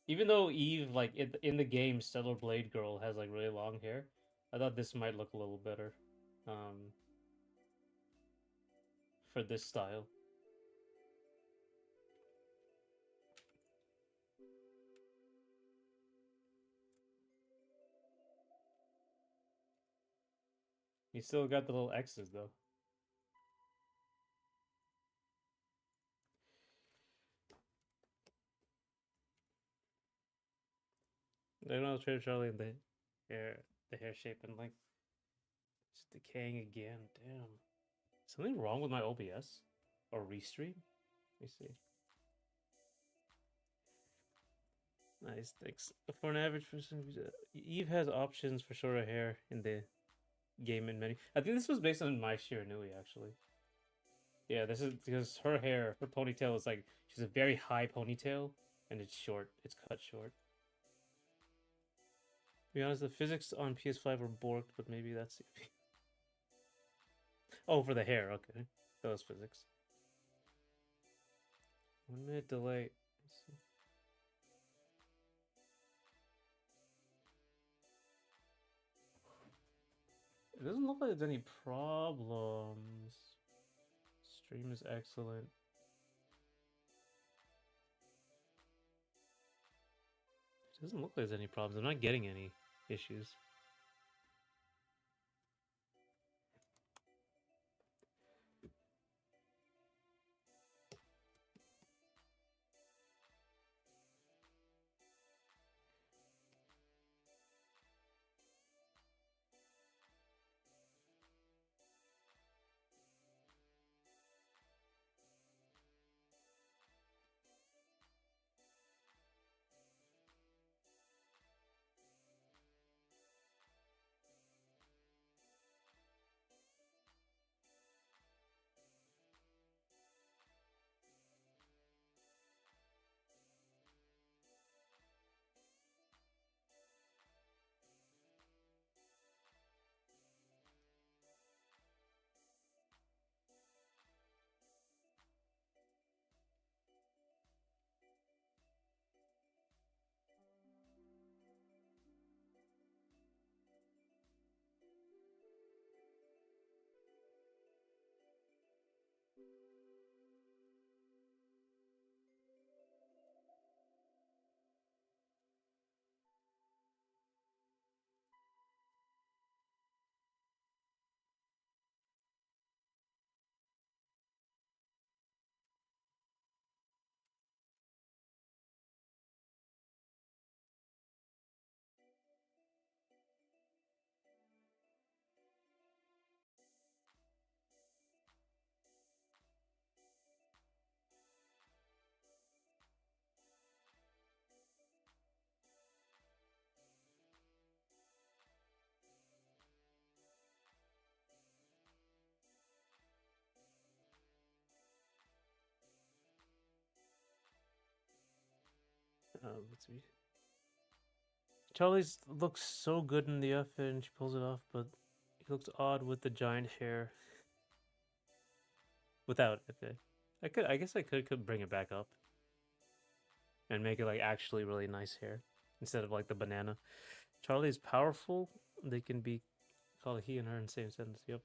even though Eve, like in the game, Stellar Blade Girl has like really long hair. I thought this might look a little better, um, for this style. You still got the little X's though. I don't know Trader Charlie and the hair shape and length. It's decaying again. Damn. Something wrong with my OBS or restream? Let me see. Nice, thanks. For an average person, Eve has options for shorter hair in the game and menu. I think this was based on my Shiranui actually. Yeah, this is because her hair, her ponytail is like she's a very high ponytail and it's short. It's cut short. To be honest, the physics on PS5 were borked, but maybe that's oh for the hair. Okay, those physics. 1 minute delay. It doesn't look like there's any problems. Stream is excellent. It doesn't look like there's any problems. I'm not getting any issues. Let's see. Charlie's looks so good in the outfit and she pulls it off, but he looks odd with the giant hair. Without it, okay. I guess I could bring it back up and make it like actually really nice hair instead of like the banana. Charlie is powerful. They can be called he and her in the same sentence. Yep.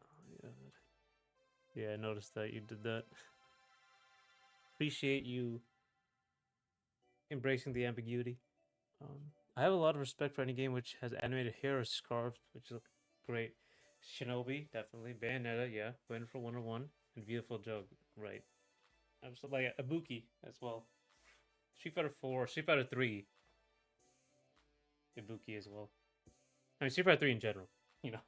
Oh, yeah. Yeah, I noticed that you did that. Appreciate you embracing the ambiguity. I have a lot of respect for any game which has animated hair or scarves, which look great. Shinobi, definitely. Bayonetta, yeah. Waiting for 101. And Beautiful Joke, right. I was like Ibuki as well. Street Fighter 4, Street Fighter 3, Ibuki as well. I mean, Street Fighter 3 in general, you know.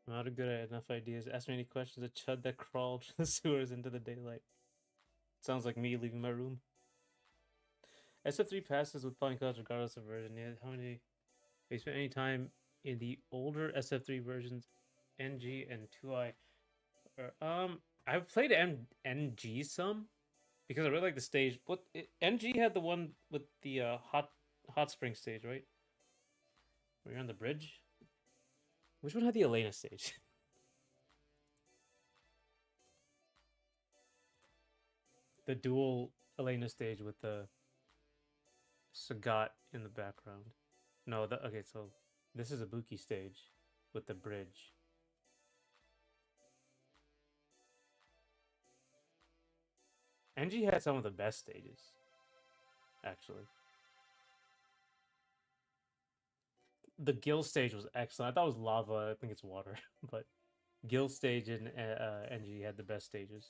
I'm not good at enough ideas. Ask me any questions. A chud that crawled from the sewers into the daylight. Sounds like me leaving my room. SF3 passes with flying colors regardless of version. Yeah, how many? They spent any time in the older SF3 versions, NG and 2i. I've played NG some because I really like the stage. NG had the one with the hot spring stage, right? Where you're on the bridge. Which one had the Elena stage? The dual Elena stage with the Sagat in the background. No, okay, so this is a Buki stage with the bridge. NG had some of the best stages, actually. The Gill stage was excellent. I thought it was lava. I think it's water, but Gill stage and NG had the best stages.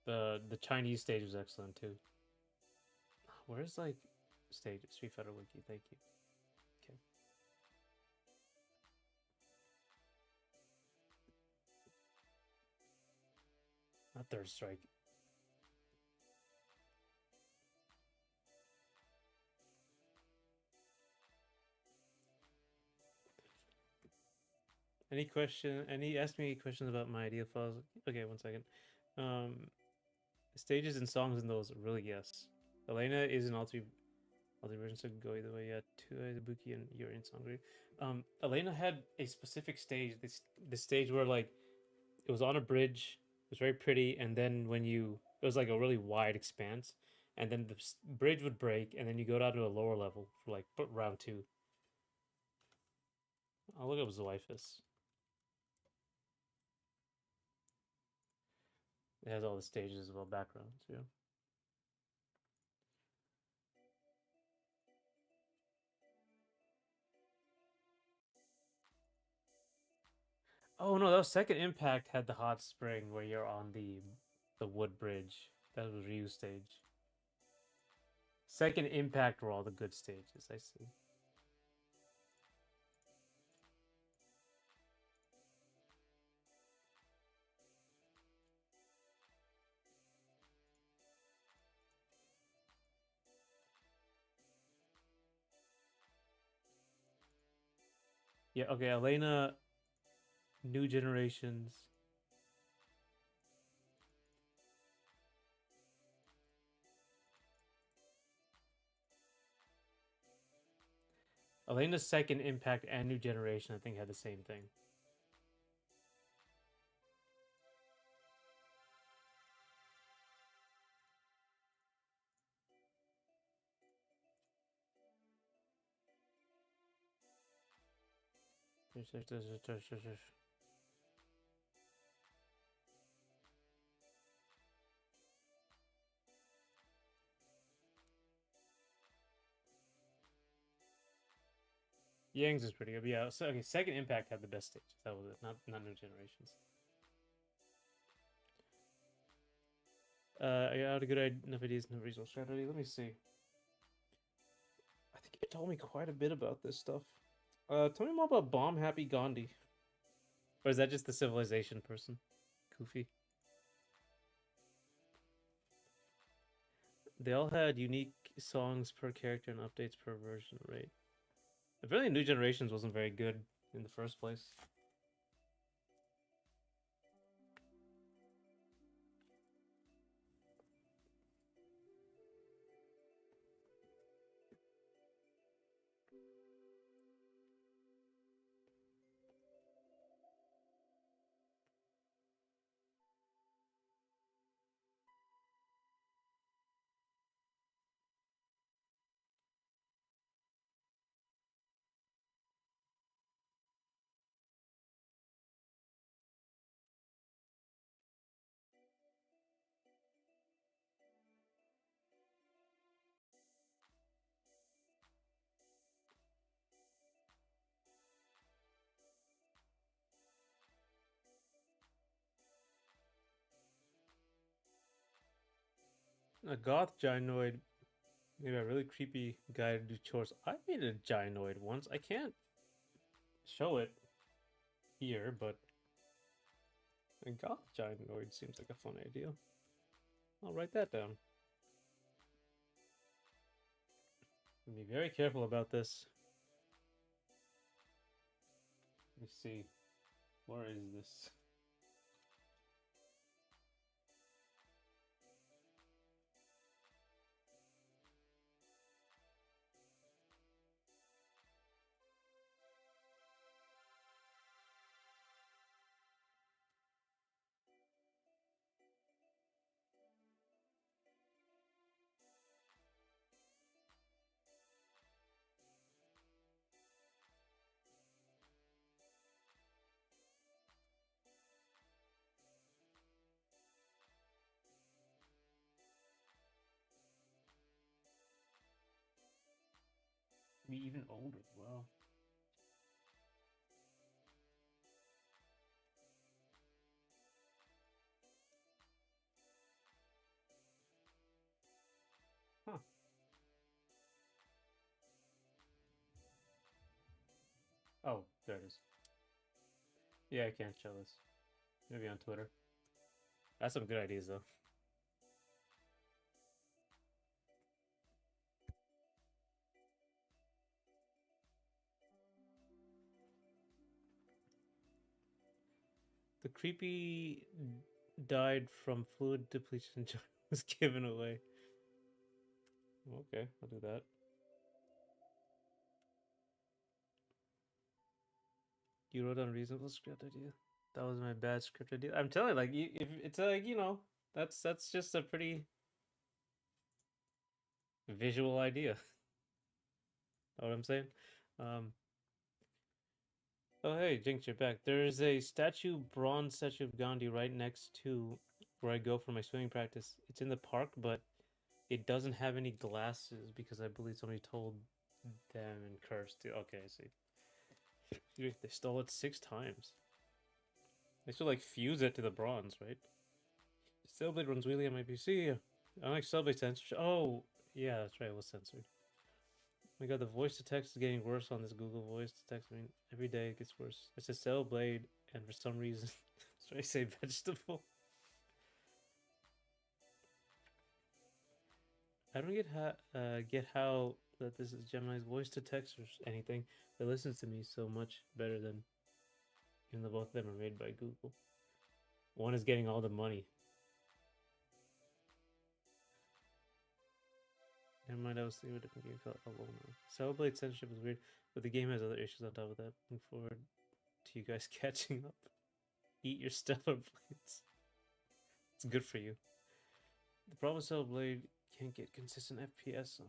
The Chinese stage was excellent too. Where's like stage Street Fighter Wiki? Thank you. Okay, not Third Strike. Any question? Ask me any questions about my ideal files? Okay, 1 second. Stages and songs in those really yes. Elena is in all three versions, so go either way. Yeah, two Izubuki and you're in Sangre. Elena had a specific stage. This stage where like it was on a bridge. It was very pretty, and then when you it was like a really wide expanse, and then the bridge would break, and then you go down to a lower level for like round two. I'll look up Zoifus. It has all the stages as well, backgrounds. Yeah. Oh no, that was Second Impact had the hot spring where you're on the wood bridge. That was Ryu stage. Second Impact were all the good stages. I see. Yeah. Okay, Elena, New Generations. Elena's Second Impact and New Generation, I think, had the same thing. Yang's is pretty good. But yeah, so okay, Second Impact had the best stages. That was it. Not New Generations. I got a good enough ideas, no resource strategy. Let me see. I think you told me quite a bit about this stuff. Tell me more about Bomb Happy Gandhi. Or is that just the civilization person? Goofy. They all had unique songs per character and updates per version, right? Apparently, New Generations wasn't very good in the first place. A goth gynoid, maybe a really creepy guy to do chores. I made a gynoid once. I can't show it here, but a goth gynoid seems like a fun idea. I'll write that down. Be very careful about this. Let me see. Where is this? Be even older. Wow. Huh. Oh, there it is. Yeah, I can't show this. Maybe on Twitter. That's some good ideas, though. The creepy died from fluid depletion was given away. Okay, I'll do that. You wrote unreasonable script idea. That was my bad script idea. I'm telling you, like, if it's like that's just a pretty visual idea. Know what I'm saying? Um. Oh hey, Jinx, you're back. There is a bronze statue of Gandhi right next to where I go for my swimming practice. It's in the park, but it doesn't have any glasses because I believe somebody told them and cursed it. Okay, I see. They stole it 6 times. They still like fuse it to the bronze, right? Cellblade runs wheelie on my PC. Unlike Cellblade censorship. Oh, yeah, that's right. It was censored. Oh my god, the voice to text is getting worse on this Google Voice to text. I mean, every day it gets worse. It says Cellblade, and for some reason, so I say vegetable. I don't get how that this is Gemini's voice to text or anything that listens to me so much better than even though both of them are made by Google. One is getting all the money. Never mind, I was thinking of a different game called Alone. Cellblade censorship is weird, but the game has other issues on top of that. Looking forward to you guys catching up. Eat your stellar blades. It's good for you. The problem with Cellblade can't get consistent FPS on.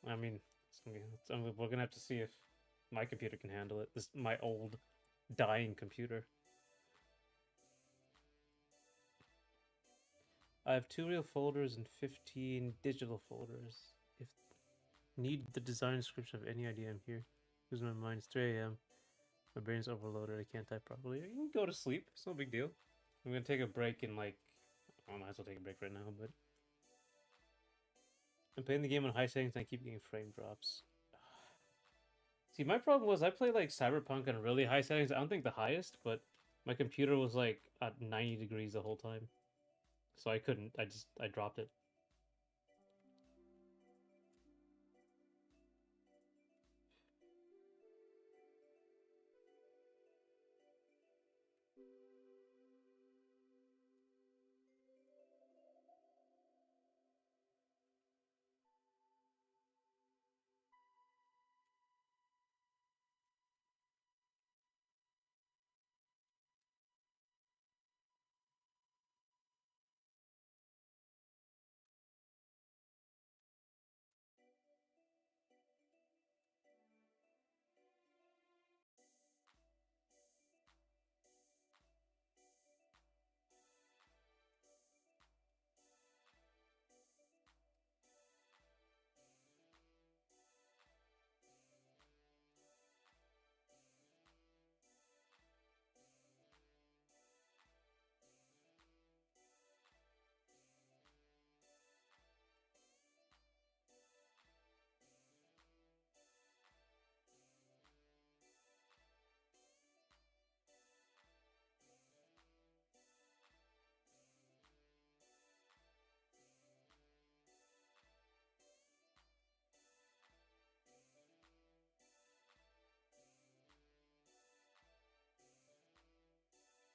I mean, we're gonna have to see if my computer can handle it. This my old, dying computer. I have 2 real folders and 15 digital folders. If need the design description of any idea, I'm here. Losing my mind. It's 3 a.m. My brain's overloaded. I can't type properly. You can go to sleep. It's no big deal. I'm gonna take a break in like. I might as well take a break right now, but I'm playing the game on high settings and I keep getting frame drops. See, my problem was I play like Cyberpunk on really high settings. I don't think the highest, but my computer was like at 90 degrees the whole time. So I couldn't. I dropped it.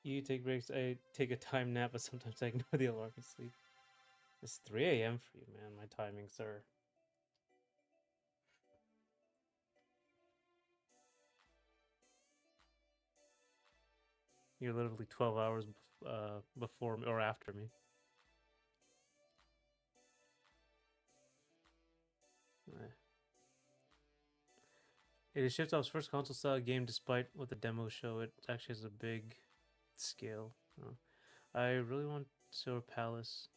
You take breaks. I take a time nap, but sometimes I ignore the alarm and sleep. It's 3 a.m. for you, man. My timings are. You're literally 12 hours before or after me. Eh. It is Shift Off's first console style game, despite what the demo show. It actually has a big scale. Oh. I really want Silver Palace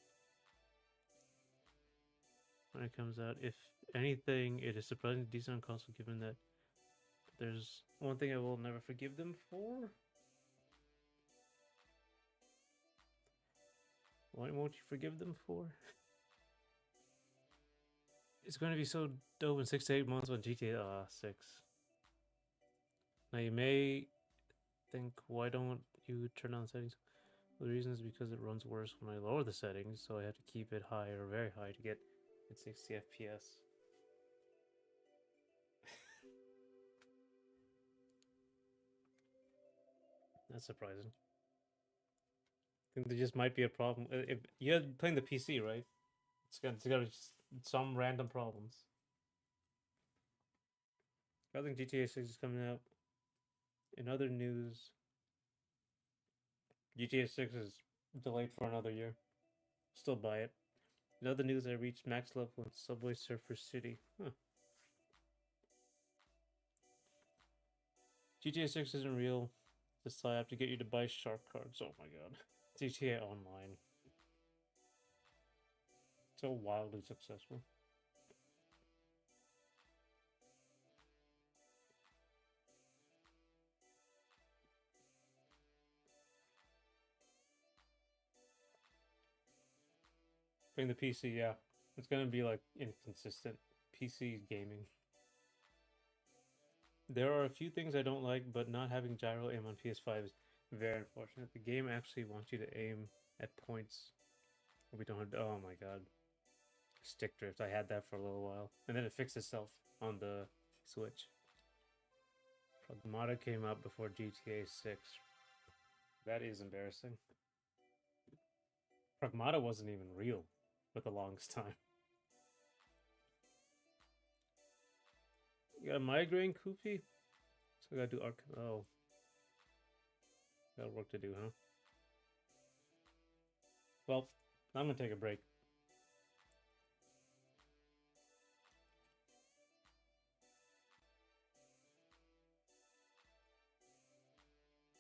when it comes out. If anything, it is surprisingly decent on console, given that there's one thing I will never forgive them for. Why won't you forgive them for? It's going to be so dope in 6 to 8 months when GTA 6. Now you may think, why don't you turn on settings? Well, the reason is because it runs worse when I lower the settings, so I have to keep it high or very high to get at 60 FPS. That's surprising. I think there just might be a problem. If you're playing the PC, right? It's got some random problems. I think GTA 6 is coming out. In other news, GTA 6 is delayed for another year. Still buy it. In other news, I reached max level in Subway Surfer City. Huh. GTA 6 isn't real. Just I have to get you to buy shark cards. Oh my god. GTA Online. So wildly successful. Playing the PC, yeah. It's gonna be like inconsistent. PC gaming. There are a few things I don't like, but not having gyro aim on PS5 is very unfortunate. The game actually wants you to aim at points. We don't have. Oh my god. Stick drift. I had that for a little while. And then it fixed itself on the Switch. Pragmata came out before GTA 6. That is embarrassing. Pragmata wasn't even real for the longest time. You got a migraine, Koopy? So I gotta do arc. Oh. Got work to do, huh? Well, I'm gonna take a break.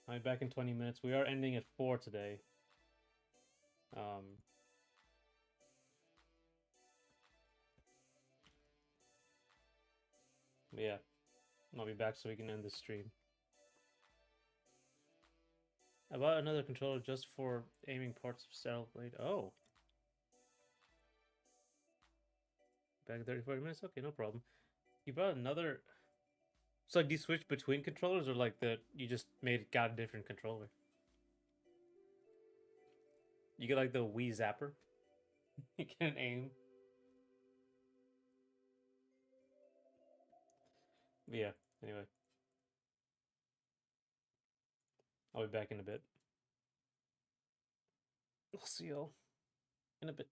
I'll be back in 20 minutes. We are ending at 4 today. Um, yeah, I'll be back so we can end the stream. I bought another controller just for aiming parts of Saddle Blade. Oh. Back in 30, 40 minutes? Okay, no problem. You bought another. So, like, do you switch between controllers or, like, you just got a different controller? You get, like, the Wii Zapper? You can aim. But yeah, anyway. I'll be back in a bit. I'll see y'all in a bit.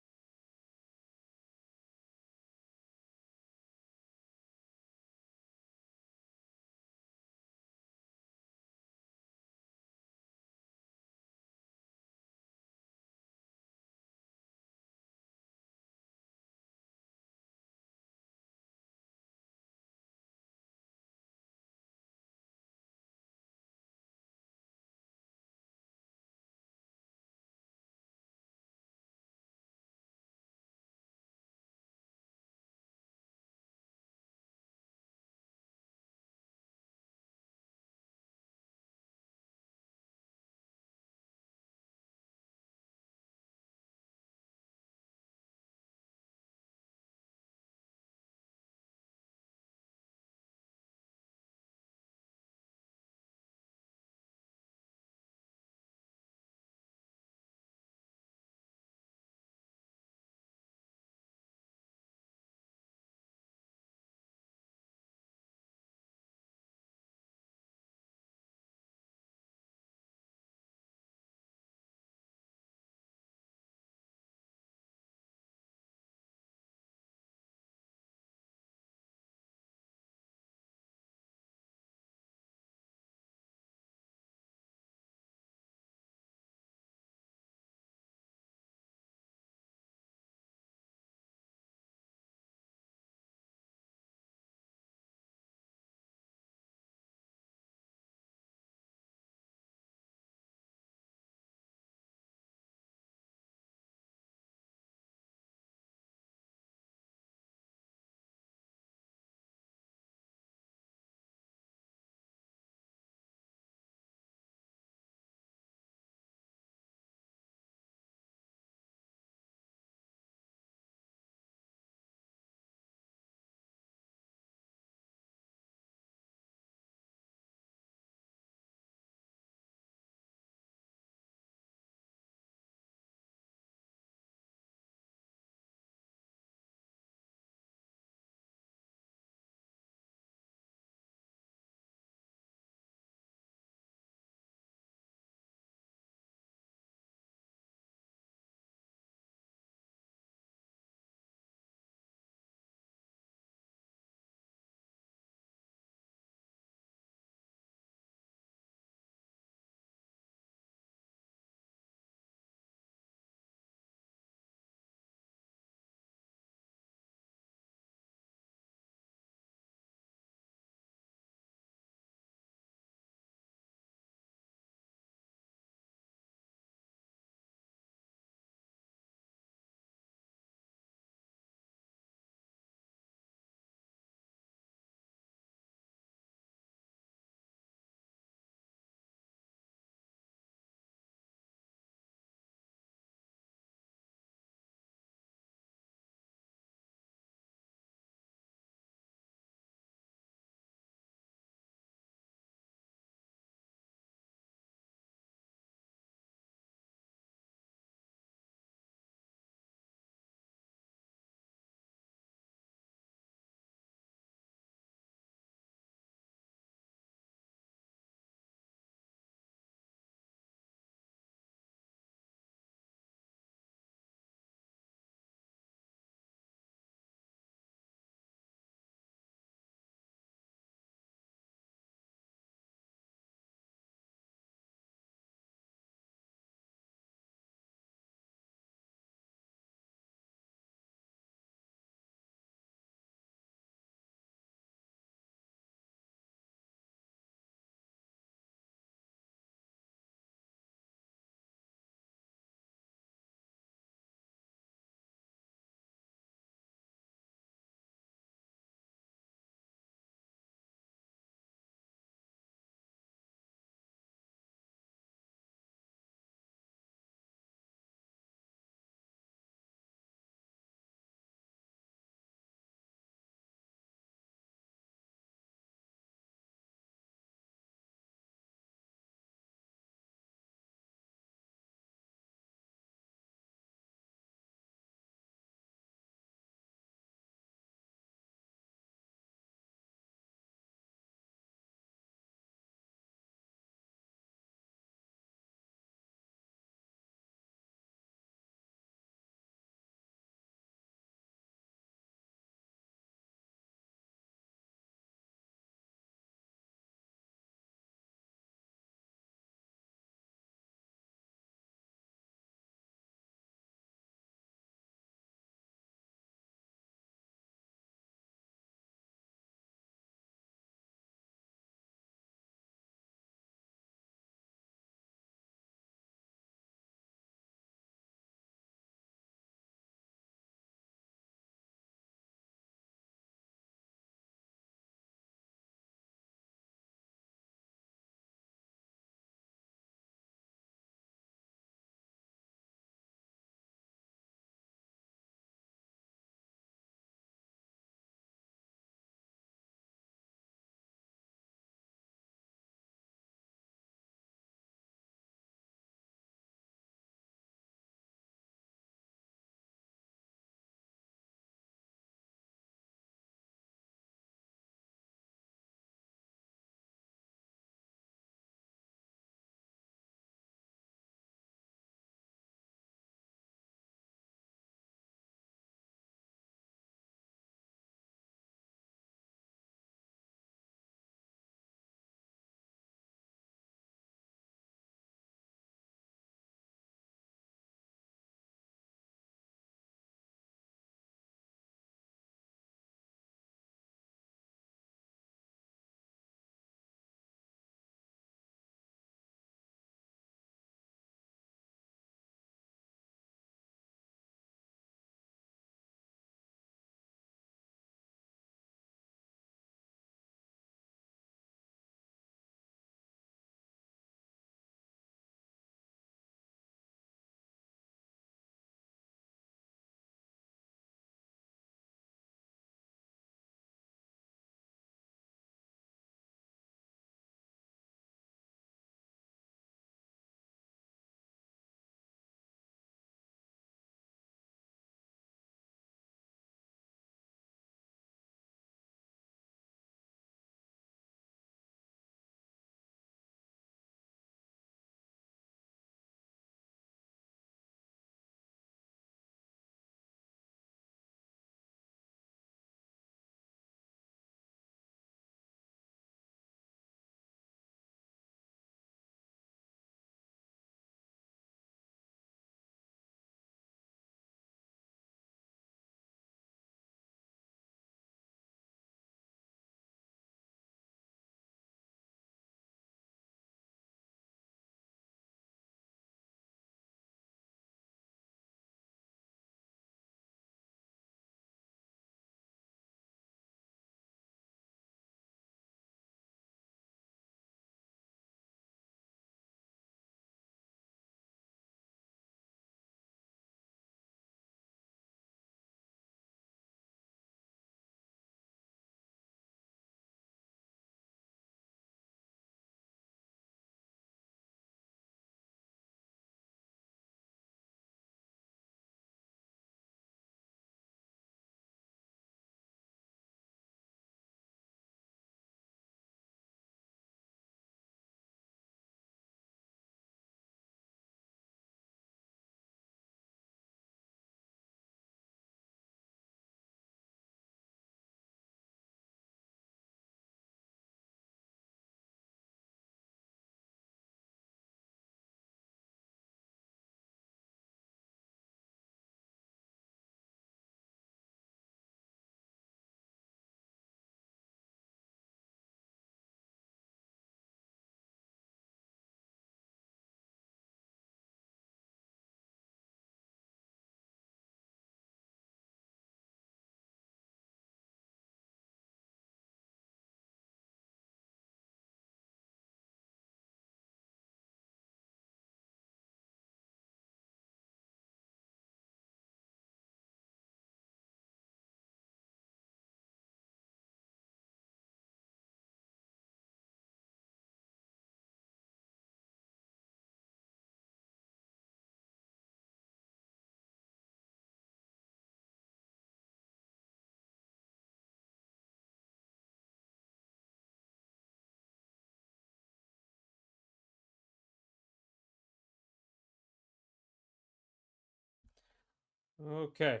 Okay.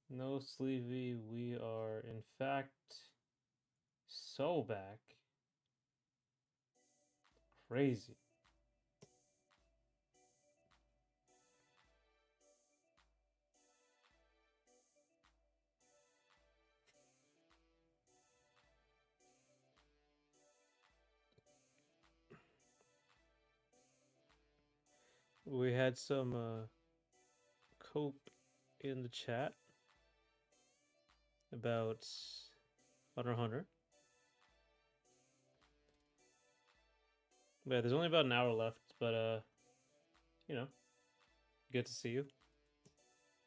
No sleevey. We are, in fact, so back. Crazy. We had some cope in the chat about Hunter x Hunter. Yeah, there's only about an hour left, but you know, good to see you.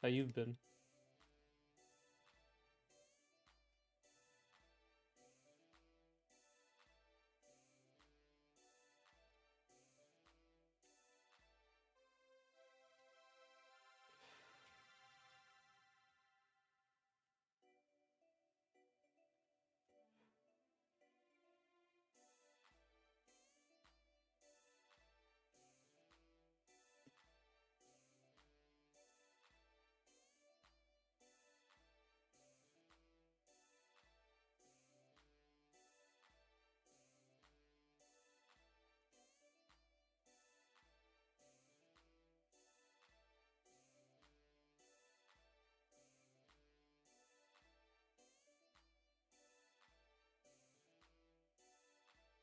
How you've been?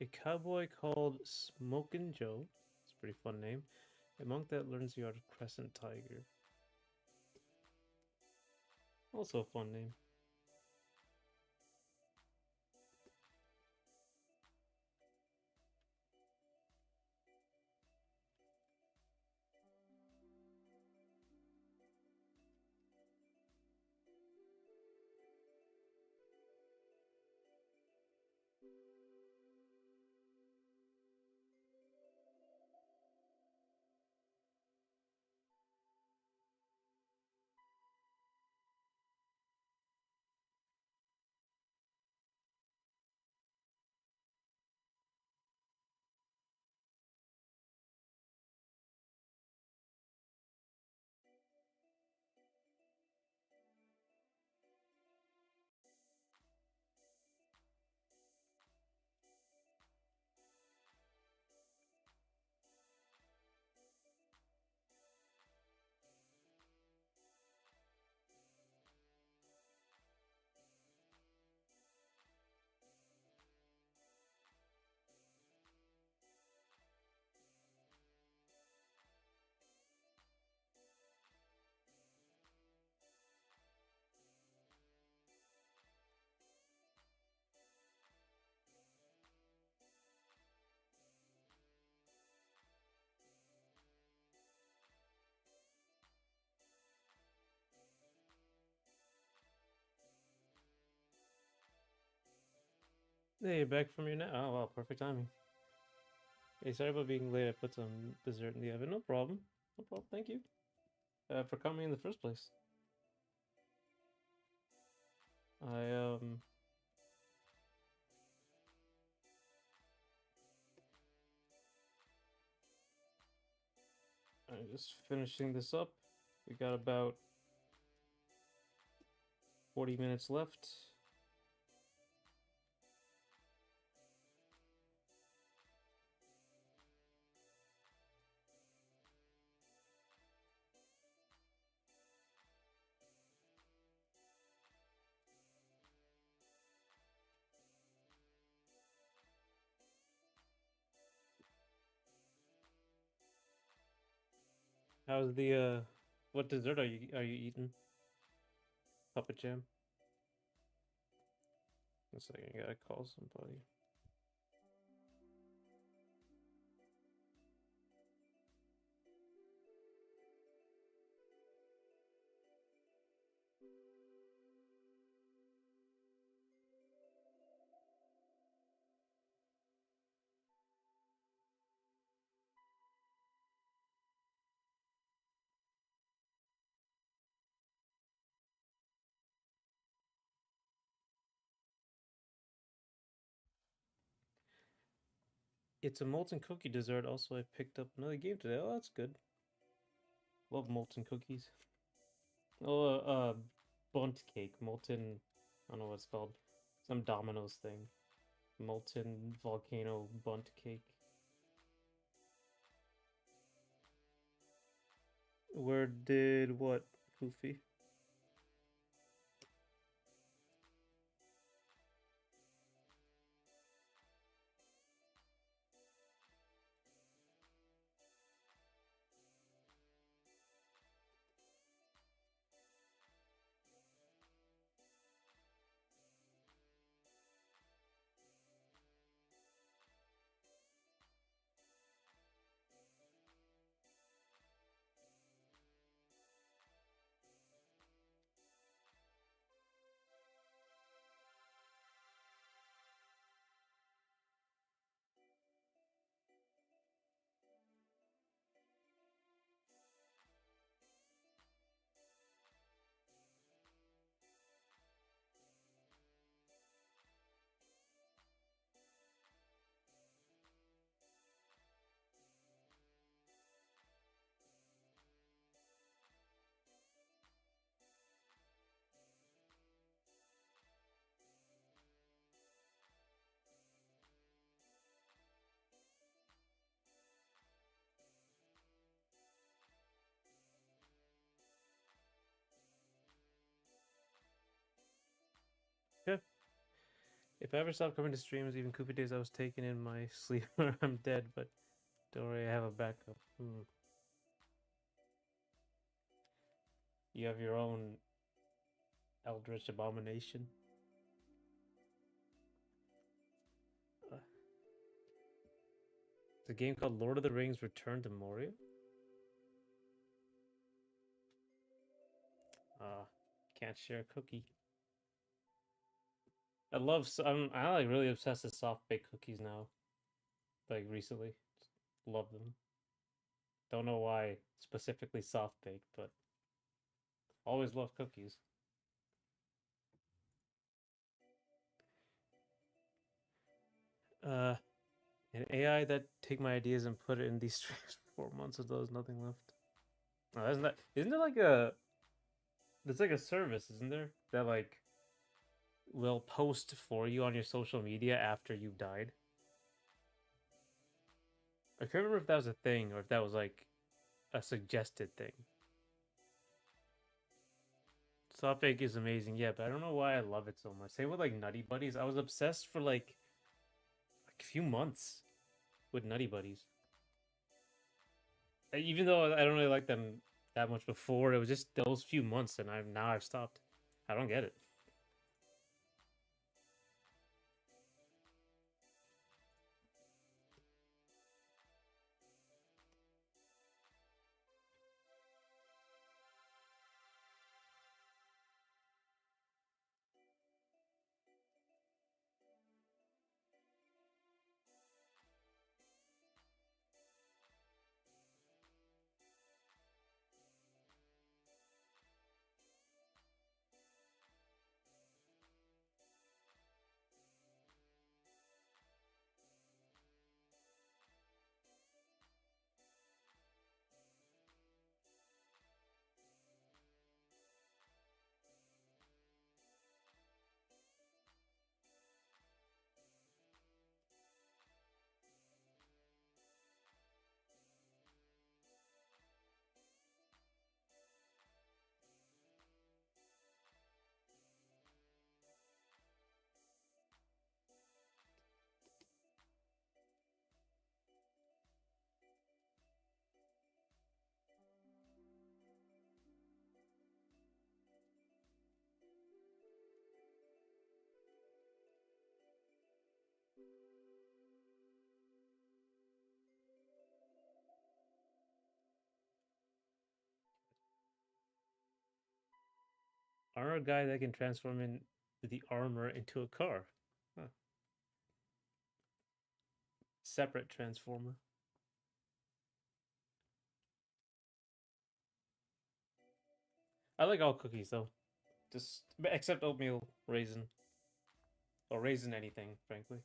A cowboy called Smokin' Joe. It's a pretty fun name. A monk that learns the art of Crescent Tiger. Also a fun name. Hey, back from your nap. Oh, wow, perfect timing. Hey, sorry about being late. I put some dessert in the oven. No problem. No problem. Thank you for coming in the first place. I I'm just finishing this up. We got about 40 minutes left. How's the what dessert are you eating? Puppet jam. One second, I gotta call somebody. It's a molten cookie dessert. Also, I picked up another game today. Oh, that's good. Love molten cookies. Oh, bunt cake, molten. I don't know what it's called. Some Domino's thing. Molten volcano bunt cake. Where did what, Goofy? Yeah. If I ever stop coming to streams, even Goofy days I was taken in my sleep or I'm dead, but don't worry, I have a backup. You have your own Eldritch Abomination. Uh, it's a game called Lord of the Rings Return to Moria. Can't share a cookie. I'm like really obsessed with soft baked cookies now. Like recently, love them. Don't know why specifically soft baked, but always love cookies. Uh, an AI that take my ideas and put it in these streams for 4 months until there's nothing left. Oh, isn't there like a there's like a service, isn't there? That like will post for you on your social media after you've died. I can't remember if that was a thing or if that was like a suggested thing. Soft bake is amazing, yeah, but I don't know why I love it so much. Same with like Nutty Buddies. I was obsessed for like a few months with Nutty Buddies. Even though I don't really like them that much before, it was just those few months, and I've stopped. I don't get it. Armor guy that can transform in the armor into a car. Huh. Separate transformer. I like all cookies though, just except oatmeal raisin or raisin anything, frankly.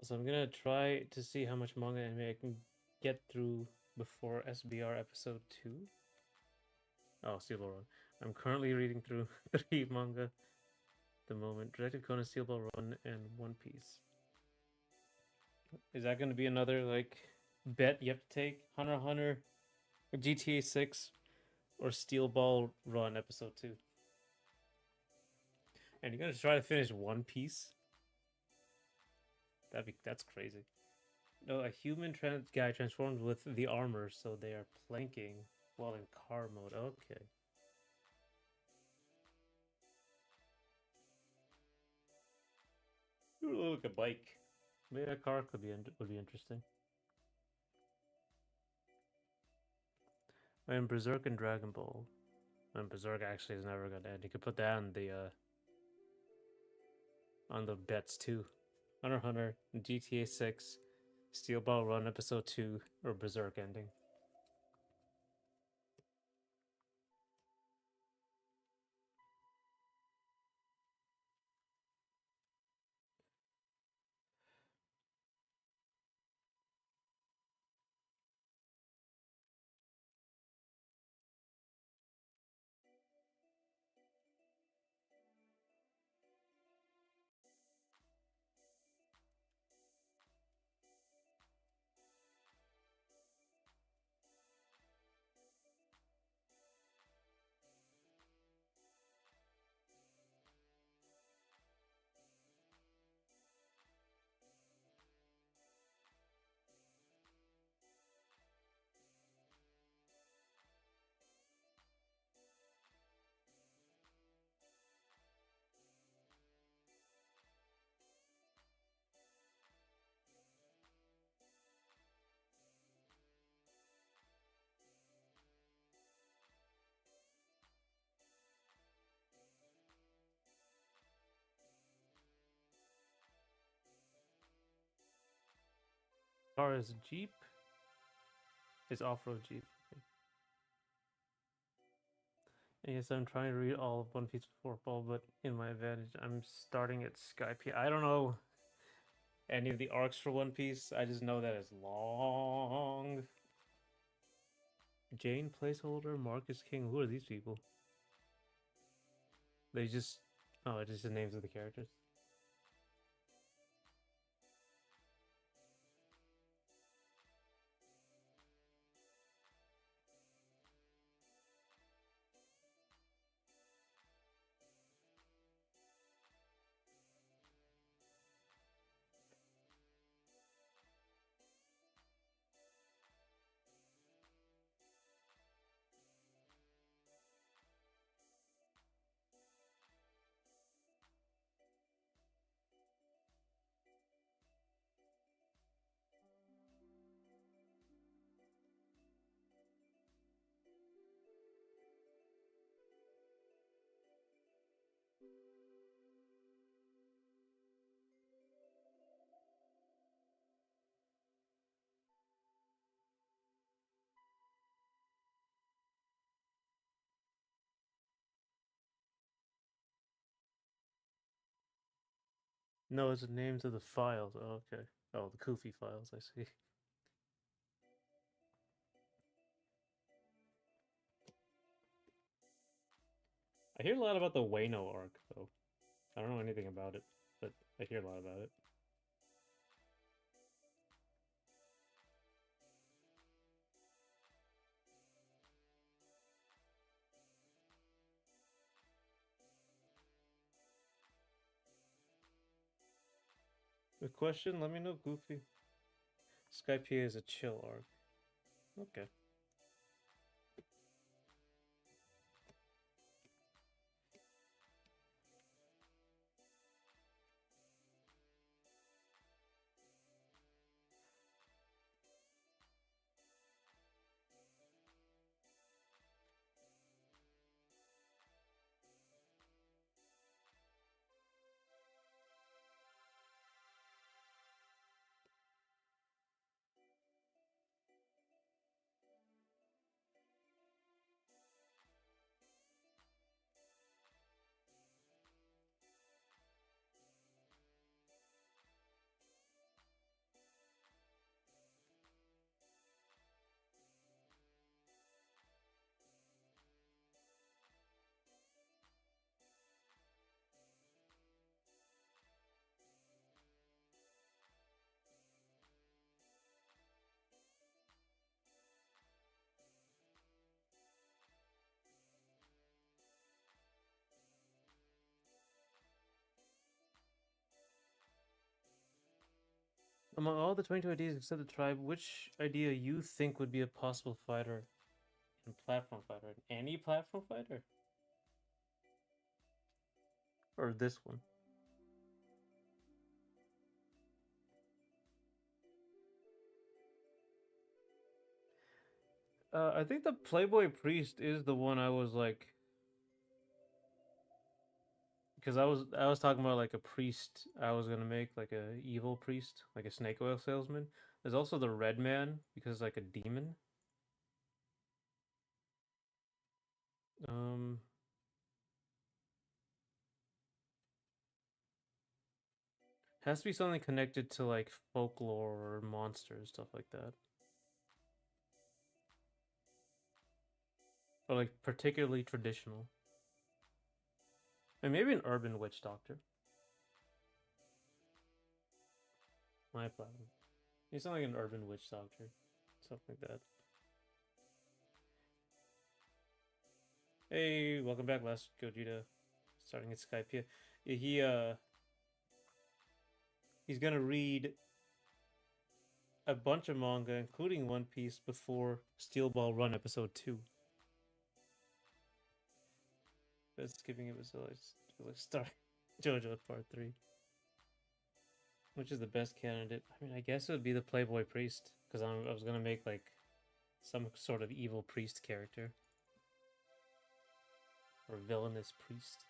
So I'm gonna try to see how much manga anime I can get through before SBR episode 2. Oh, Steel Ball Run. I'm currently reading through 3 manga at the moment. Detective Conan, Steel Ball Run, and One Piece. Is that gonna be another like bet you have to take? Hunter x Hunter, GTA 6, or Steel Ball Run episode 2? And you're gonna try to finish One Piece? That's crazy. No, a human guy transformed with the armor, so they are planking while in car mode. Okay. It would look like a bike. Maybe a car would be interesting. And Berserk and Dragon Ball. And Berserk actually is never gonna end. You could put that on the bets too. Hunter x Hunter, GTA 6, Steel Ball Run episode 2, or Berserk ending. Car is Jeep, is off-road Jeep. Okay. And yes, I'm trying to read all of One Piece before fall, but in my advantage, I'm starting at Skype. I don't know any of the arcs for One Piece. I just know that it's long. Jane placeholder, Marcus King. Who are these people? They just it's just the names of the characters. No, it's the names of the files. Oh, okay. Oh, the Kofi files, I see. I hear a lot about the Wano arc, though. I don't know anything about it, but I hear a lot about it. The question, let me know, Goofy. Skype is a chill arc. Okay. Among all the 22 ideas except the tribe, which idea you think would be a possible fighter in platform fighter? Any platform fighter? Or this one? I think the Playboy Priest is the one I was like, because I was talking about like a priest. I was gonna make like a evil priest, like a snake oil salesman. There's also the Red Man because it's like a demon. Um, has to be something connected to like folklore or monsters, stuff like that, or like particularly traditional. And maybe an urban witch doctor. My platinum. You sound like an urban witch doctor, something like that. Hey, welcome back, Last Gogeta. Starting at Skype here. He's gonna read a bunch of manga, including One Piece, before Steel Ball Run episode 2. That's skipping episode like start JoJo Part 3. Which is the best candidate? I mean, I guess it would be the Playboy Priest, because I was gonna make like some sort of evil priest character or villainous priest.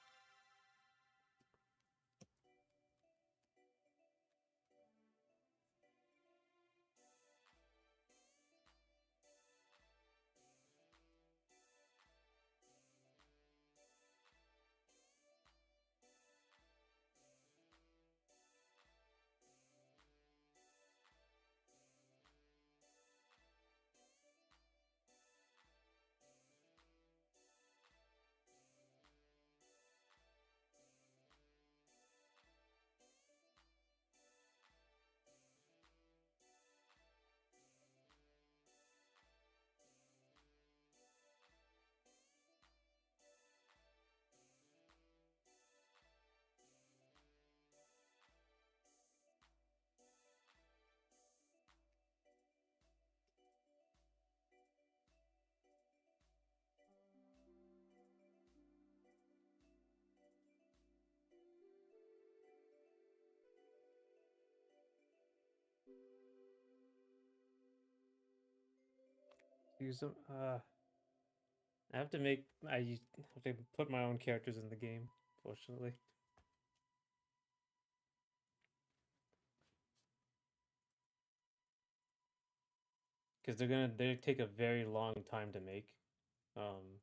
Use them. I have to make. I have to put my own characters in the game. Fortunately, because they take a very long time to make. Um,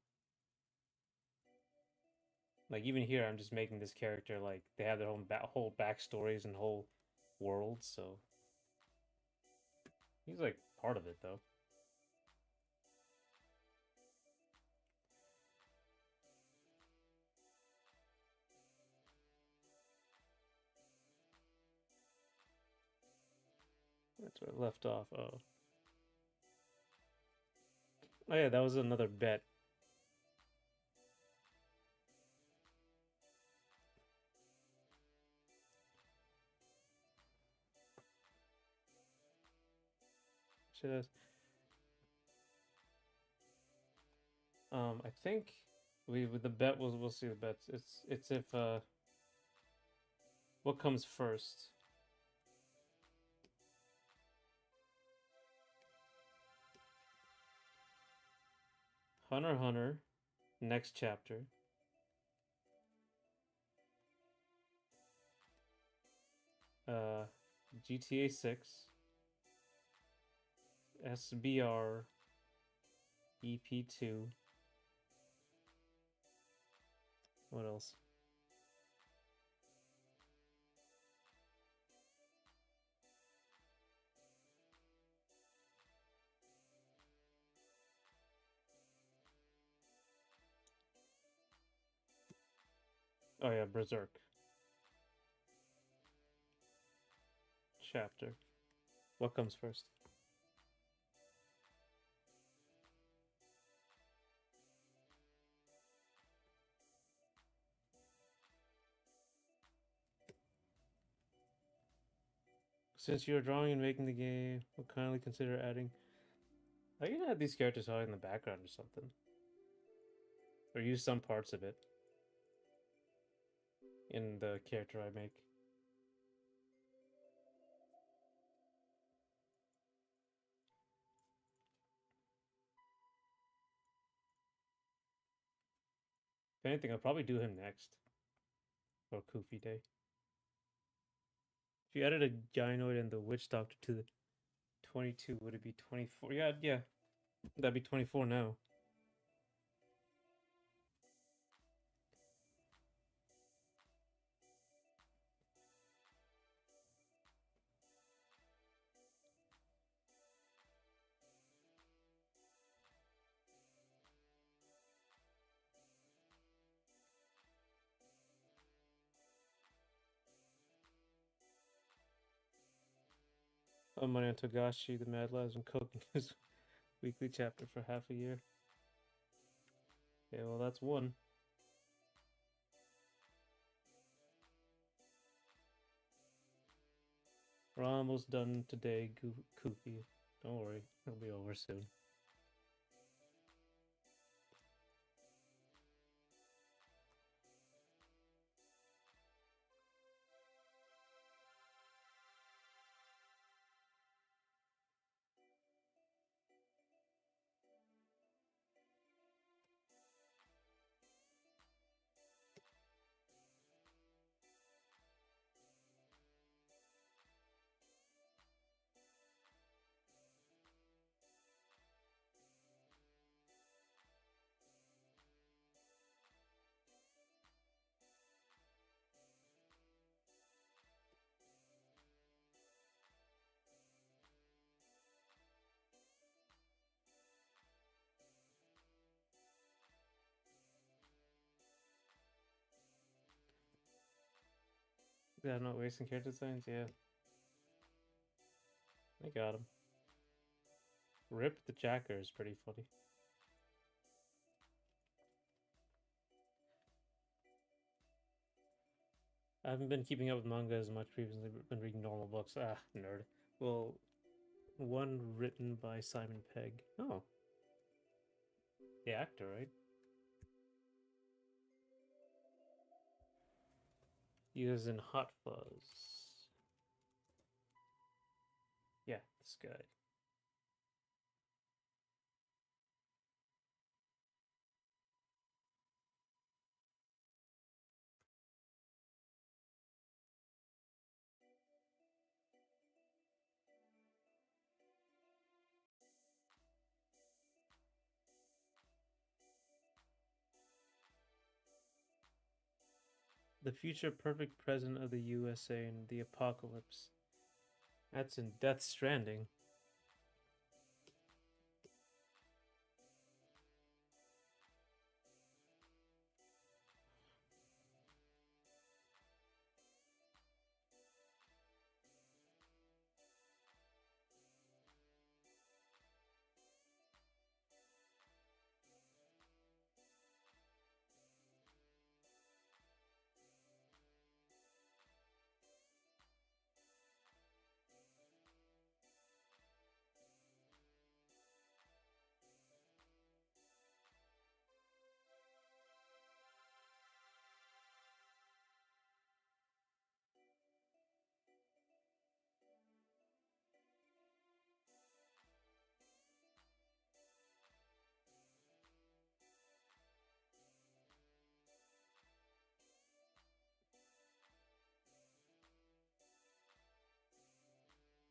like even here, I'm just making this character like they have their own whole backstories and whole worlds. So he's like part of it though. That's where I left off. Oh yeah, that was another bet. Should I think we with the bet we'll see the bets. It's if what comes first. Hunter x Hunter, next chapter. Uh, GTA 6, SBR, EP2. What else? Oh yeah, Berserk chapter. What comes first? Since you are drawing and making the game, we'll kindly consider adding. I can add these characters out in the background or something, or use some parts of it in the character I make. If anything, I'll probably do him next for Koofy Day. If you added a Gynoid and the Witch Doctor to the 22, would it be 24? Yeah, that'd be 24 now. I'm money on Togashi, the Mad Labs, and cooking his weekly chapter for half a year. Okay, well, that's one. We're almost done today, Koofy. Don't worry, it'll be over soon. Yeah, I'm not wasting character designs. Yeah, I got him. Rip the Jacker is pretty funny. I haven't been keeping up with manga as much previously. Been reading normal books. Ah, nerd. Well, one written by Simon Pegg. Oh, the actor, right? He was in Hot Fuzz. Yeah, this guy. The future perfect president of the USA in the apocalypse. That's in Death Stranding.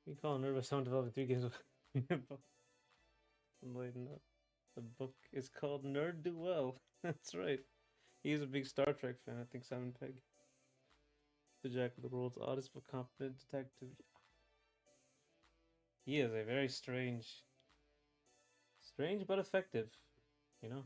We call nervous sound developing 3 games. Enlighten up. The book is called Nerd Do Well. That's right. He's a big Star Trek fan. I think Simon Pegg. The Jack of the world's oddest but competent detective. He is a very strange but effective. You know.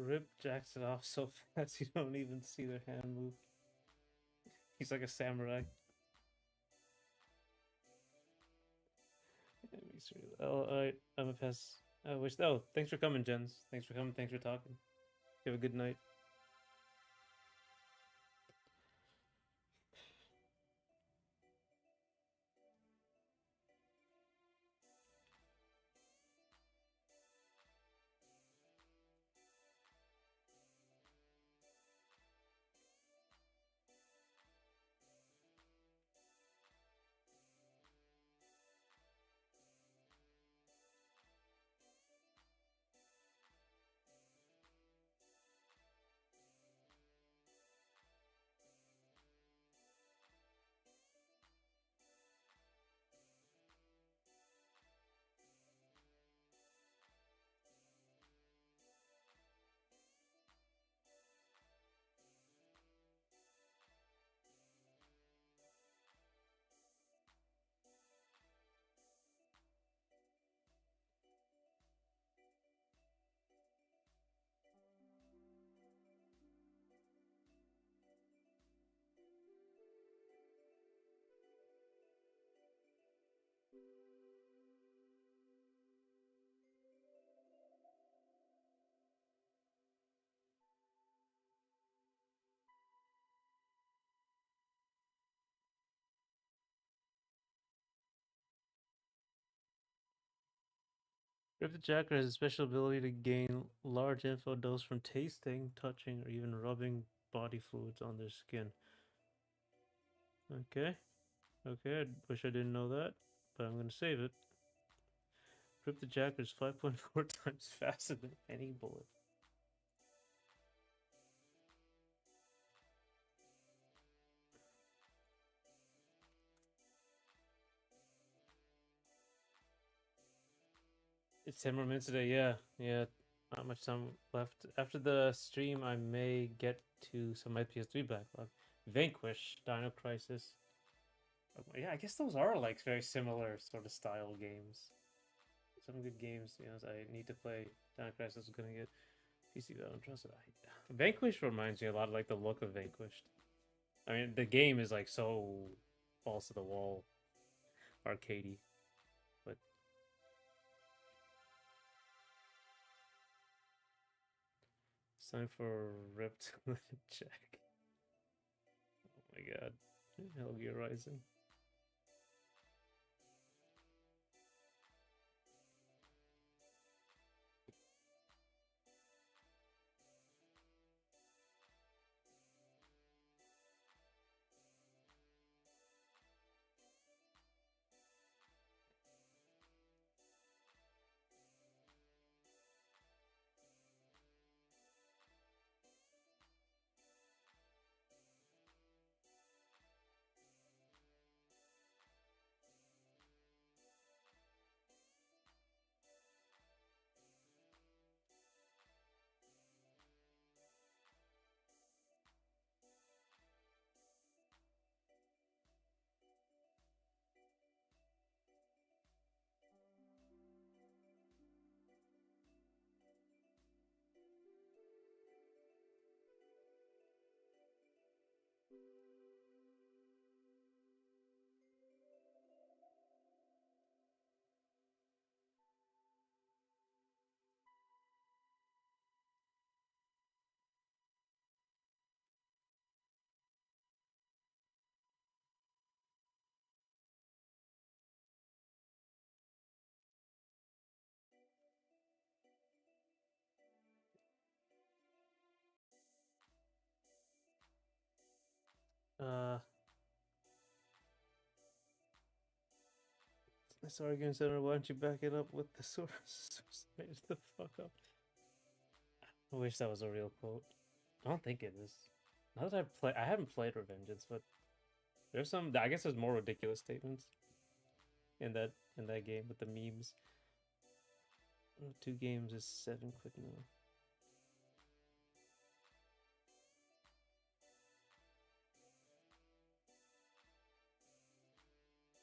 Rip jacks it off so fast you don't even see their hand move. He's like a samurai. Oh, alright. I'm gonna pass. I wish. Oh, thanks for coming, Jens. Thanks for coming. Thanks for talking. You have a good night. Rip the Jacker has a special ability to gain large info dose from tasting, touching, or even rubbing body fluids on their skin. Okay. Okay, I wish I didn't know that, but I'm gonna save it. Rip the Jacker is 5.4 times faster than any bullet. It's 10 more minutes today, yeah. Yeah, not much time left. After the stream, I may get to some of my PS3 backlog. Vanquish, Dino Crisis. Yeah, I guess those are like very similar sort of style games. Some good games, you know, I need to play. Dino Crisis is gonna get PC, but I don't trust it. Vanquish reminds me a lot of like the look of Vanquished. I mean, the game is like so balls to the wall, arcadey, but it's time for Ripped check. Oh my god, Hell Gear Rising. Uh, this argument center. Why don't you back it up with the source? Made the fuck up. I wish that was a real quote. I don't think it is. Now that I haven't played Revengeance, but there's some. I guess there's more ridiculous statements in that game with the memes. 2 games is 7 quid now.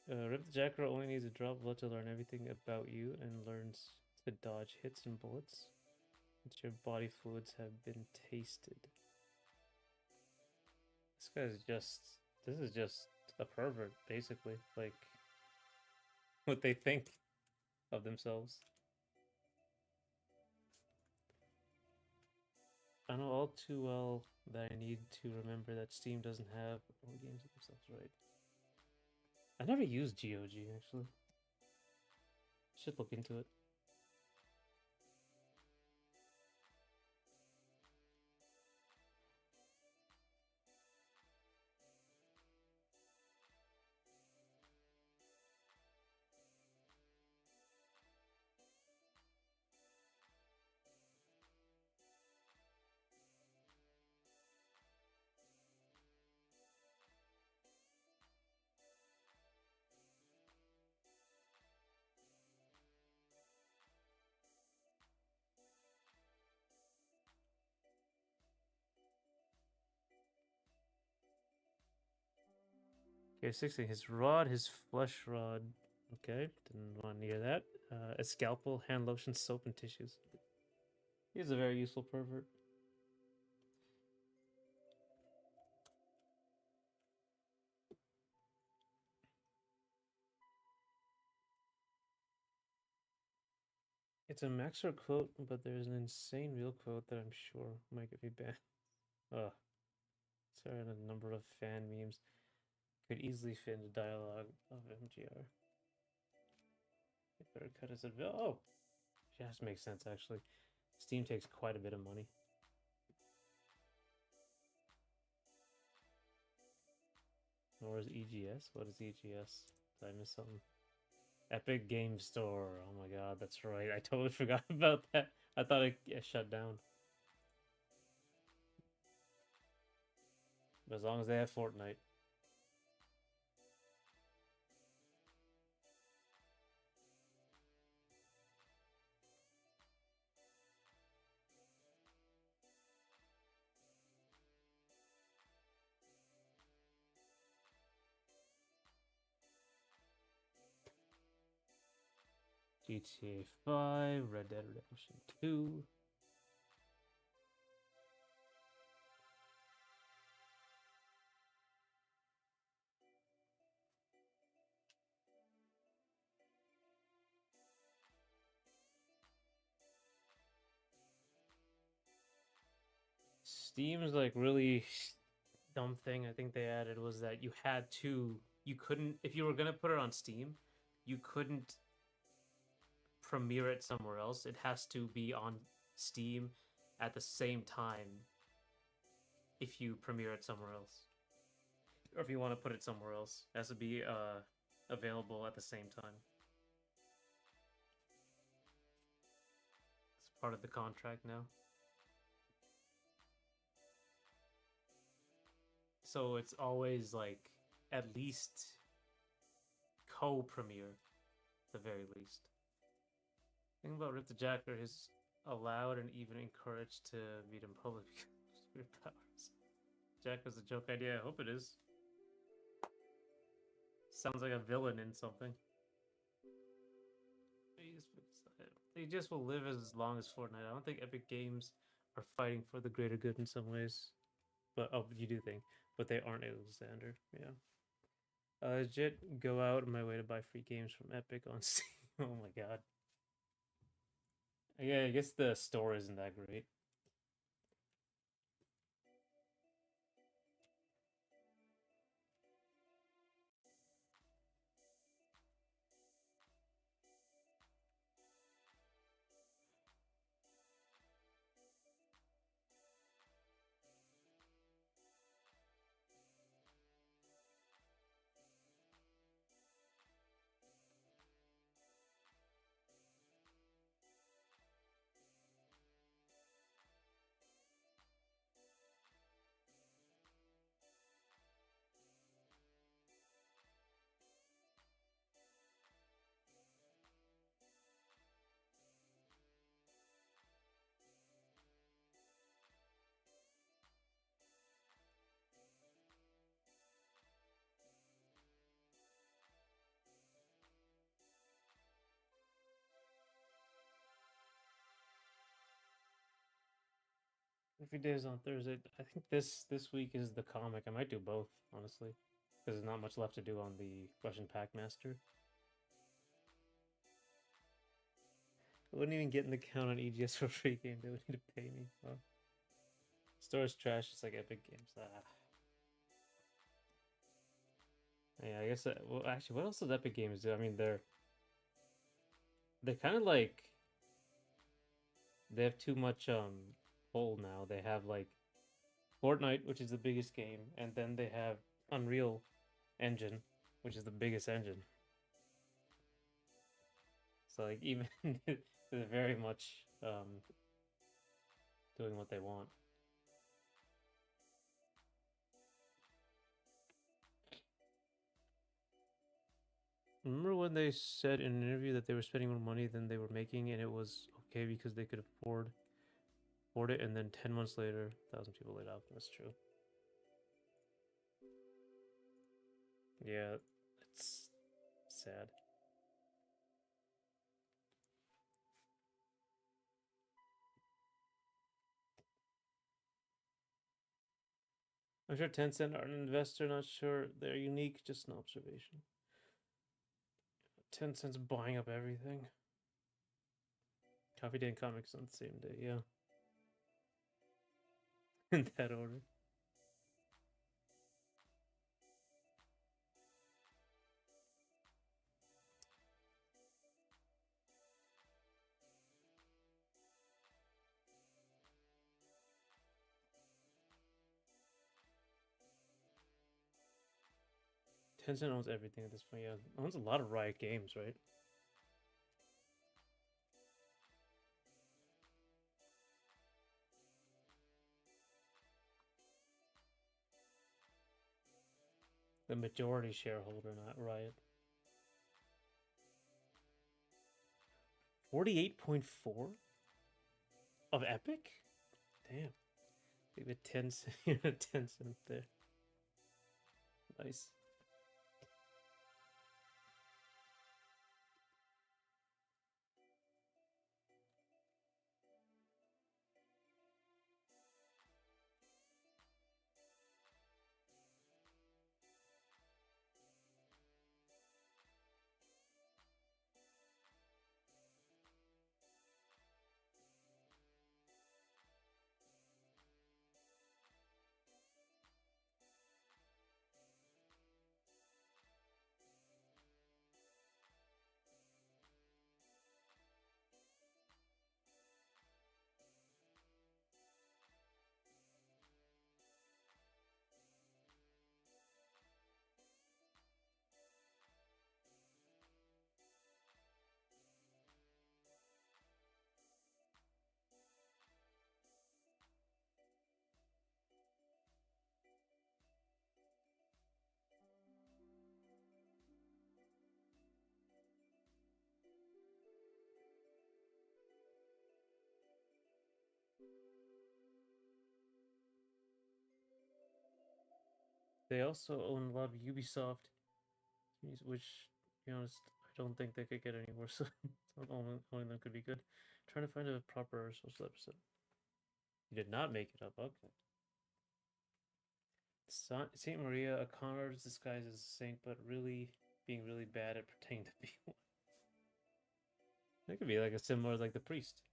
Rip the Jacker only needs a drop blood to learn everything about you and learns to dodge hits and bullets. Once your body fluids have been tasted. This guy's just. This is just a pervert, basically. Like, what they think of themselves. I know all too well that I need to remember that Steam doesn't have all games of themselves, right? I never used GOG, actually. Should look into it. Okay, 16. His rod, his flesh rod. Okay, didn't want to hear that. A scalpel, hand lotion, soap, and tissues. He's a very useful pervert. It's a Maxer quote, but there's an insane real quote that I'm sure might get me banned. Ugh. Sorry, a number of fan memes could easily fit into dialogue of MGR. It better cut his avail. Oh, yeah, this makes sense actually. Steam takes quite a bit of money. Nor is EGS. What is EGS? Did I miss something? Epic Game Store. Oh my god, that's right. I totally forgot about that. I thought it shut down. But as long as they have Fortnite. GTA 5, Red Dead Redemption 2. Steam's like really dumb thing I think they added was that you couldn't, if you were gonna put it on Steam, you couldn't premiere it somewhere else. It has to be on Steam at the same time if you premiere it somewhere else. Or if you want to put it somewhere else, it has to be available at the same time. It's part of the contract now. So it's always like at least co-premiere, the very least. Thing about Rip the Jacker is allowed and even encouraged to meet in public weird powers. Jack is a joke idea. I hope it is. Sounds like a villain in something. They just will live as long as Fortnite. I don't think Epic Games are fighting for the greater good in some ways. But oh, you do think, but they aren't Alexander. Yeah. Legit go out of my way to buy free games from Epic on Steam. Oh my god. Yeah, I guess the store isn't that great. Every day is on Thursday. I think this week is the comic. I might do both, honestly, because there's not much left to do on the Russian Packmaster. I wouldn't even get an account on EGS for free game. They would need to pay me. Oh. Store is trash. It's like Epic Games. Yeah, I guess. Well, actually, what else does Epic Games do? I mean, they're kind of like they have too much pull now. They have like Fortnite, which is the biggest game, and then they have Unreal Engine, which is the biggest engine. So like even they're very much doing what they want. Remember when they said in an interview that they were spending more money than they were making, and it was okay because they could afford it, and then 10 months later, 1,000 people laid off. That's true. Yeah, it's sad. I'm sure Tencent are an investor. Not sure they're unique. Just an observation. Tencent's buying up everything. Coffee Day and comics on the same day. Yeah, in that order. Tencent owns everything at this point. Yeah, owns a lot of Riot Games, right? The majority shareholder, not Riot. 48.4 of Epic? Damn. Leave it 10 10 cents there. Nice. They also own a lot of Ubisoft, which, to be honest, I don't think they could get any worse. So owning them could be good. Trying to find a proper social episode. You did not make it up. Okay. Saint Maria, a con artist disguised as a saint, but really being really bad at pretending to be one. That could be like a similar, like the priest.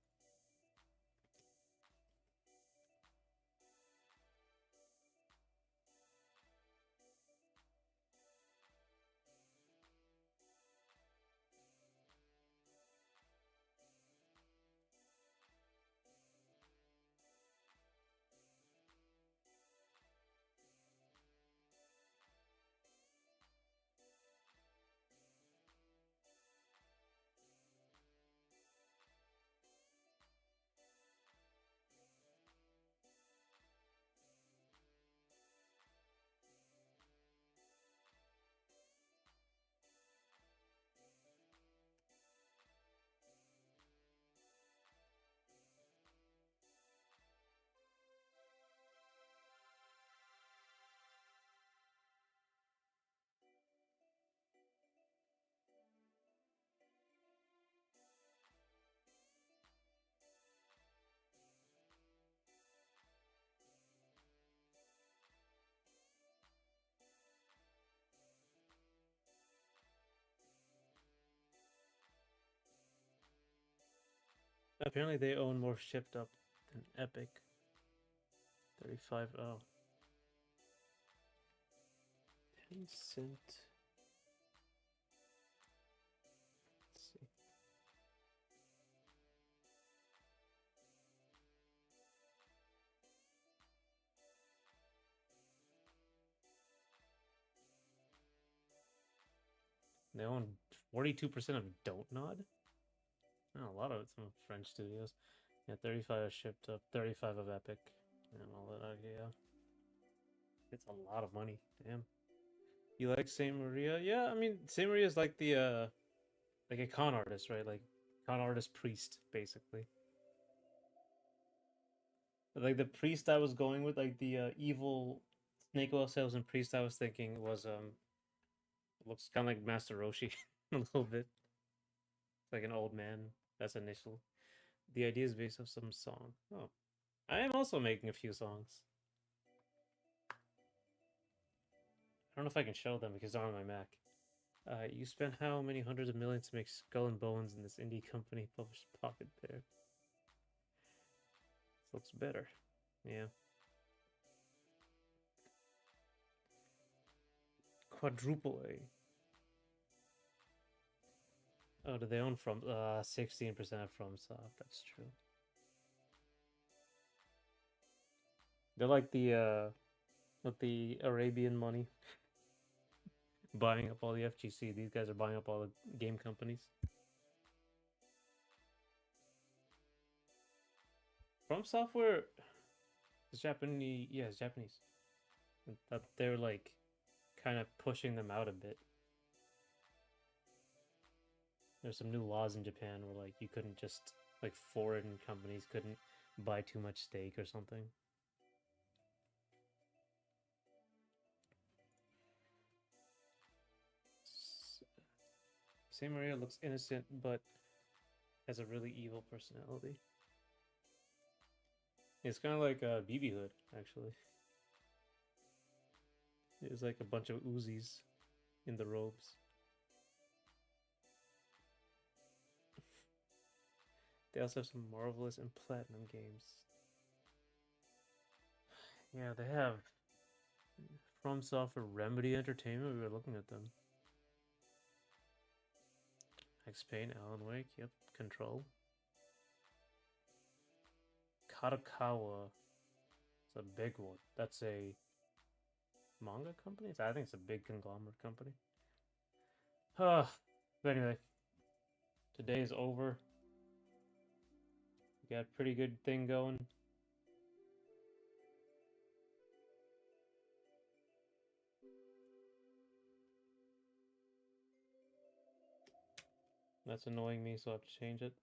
Apparently, they own more shipped up than Epic. 35. Oh, 10 cent. Let's see. They own 42% of Don't Nod. Oh, a lot of it's from French studios. Yeah, 35 is shipped up. 35 of Epic. And all that. Yeah, it's a lot of money. Damn. You like Saint Maria? Yeah, I mean, Saint Maria is like the like a con artist, right? Like con artist priest, basically. Like the priest I was going with, like the evil snake oil salesman priest I was thinking was looks kind of like Master Roshi a little bit. It's like an old man. That's initial. The idea is based off some song. Oh, I am also making a few songs. I don't know if I can show them because they're on my Mac. You spent how many hundreds of millions to make Skull and Bones in this indie company published Pocket Pair? This looks better. Yeah. Quadruple A. Oh, do they own from 16% of FromSoft? That's true. They're like the with the Arabian money buying up all the FGC. These guys are buying up all the game companies. From Software is Japanese. Yeah, it's Japanese. That they're like kind of pushing them out a bit. There's some new laws in Japan where like you couldn't just like foreign companies couldn't buy too much stake or something. Saint Maria looks innocent but has a really evil personality. It's kind of like BB Hood, actually. It's like a bunch of Uzis in the robes. They also have some Marvelous and Platinum games. Yeah, they have From Software, Remedy Entertainment. We were looking at them. Max Payne, Alan Wake. Yep. Control. Kadokawa. It's a big one. That's a manga company? I think it's a big conglomerate company. But anyway, today is over. We got a pretty good thing going. That's annoying me, so I have to change it.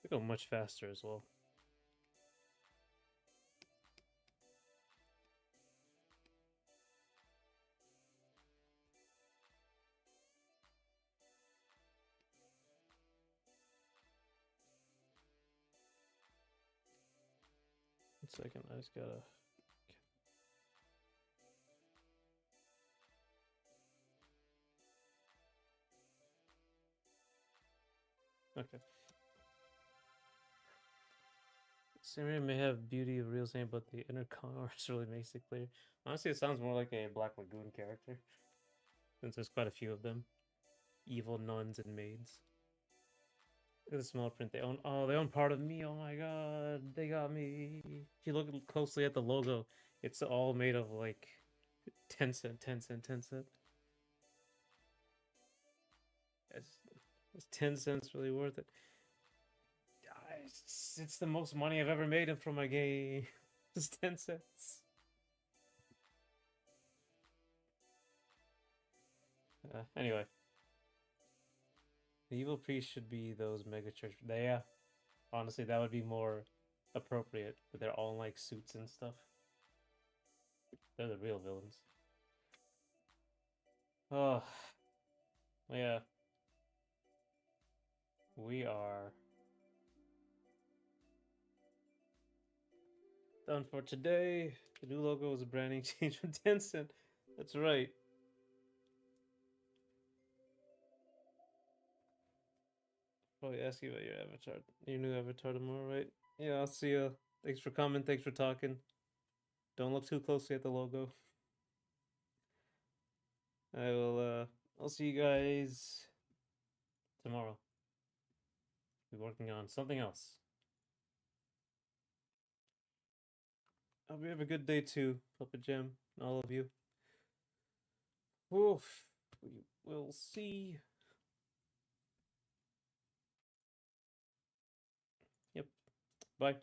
They go much faster as well. One second, I just gotta. Okay. Samurai may have beauty of real name, but the inner converse really makes it clear. Honestly, it sounds more like a Black Lagoon character, since there's quite a few of them. Evil nuns and maids. Look at the small print. They own. Oh, they own part of me. Oh my god, they got me. If you look closely at the logo, it's all made of like 10 cent, 10 cent, 10 cent. Is 10 cents really worth it? It's the most money I've ever made from my game. Just 10 cents. Anyway, the evil priest should be those mega church. Yeah, honestly, that would be more appropriate. But they're all in like suits and stuff. They're the real villains. Oh, yeah. We are done for today. The new logo was a branding change from Tencent. That's right. Probably ask you about your avatar, your new avatar tomorrow, right? Yeah, I'll see you. Thanks for coming. Thanks for talking. Don't look too closely at the logo. I will. I'll see you guys tomorrow. Be working on something else. I hope you have a good day too, Puppet Jam, and all of you. Oof. We will see. Yep. Bye.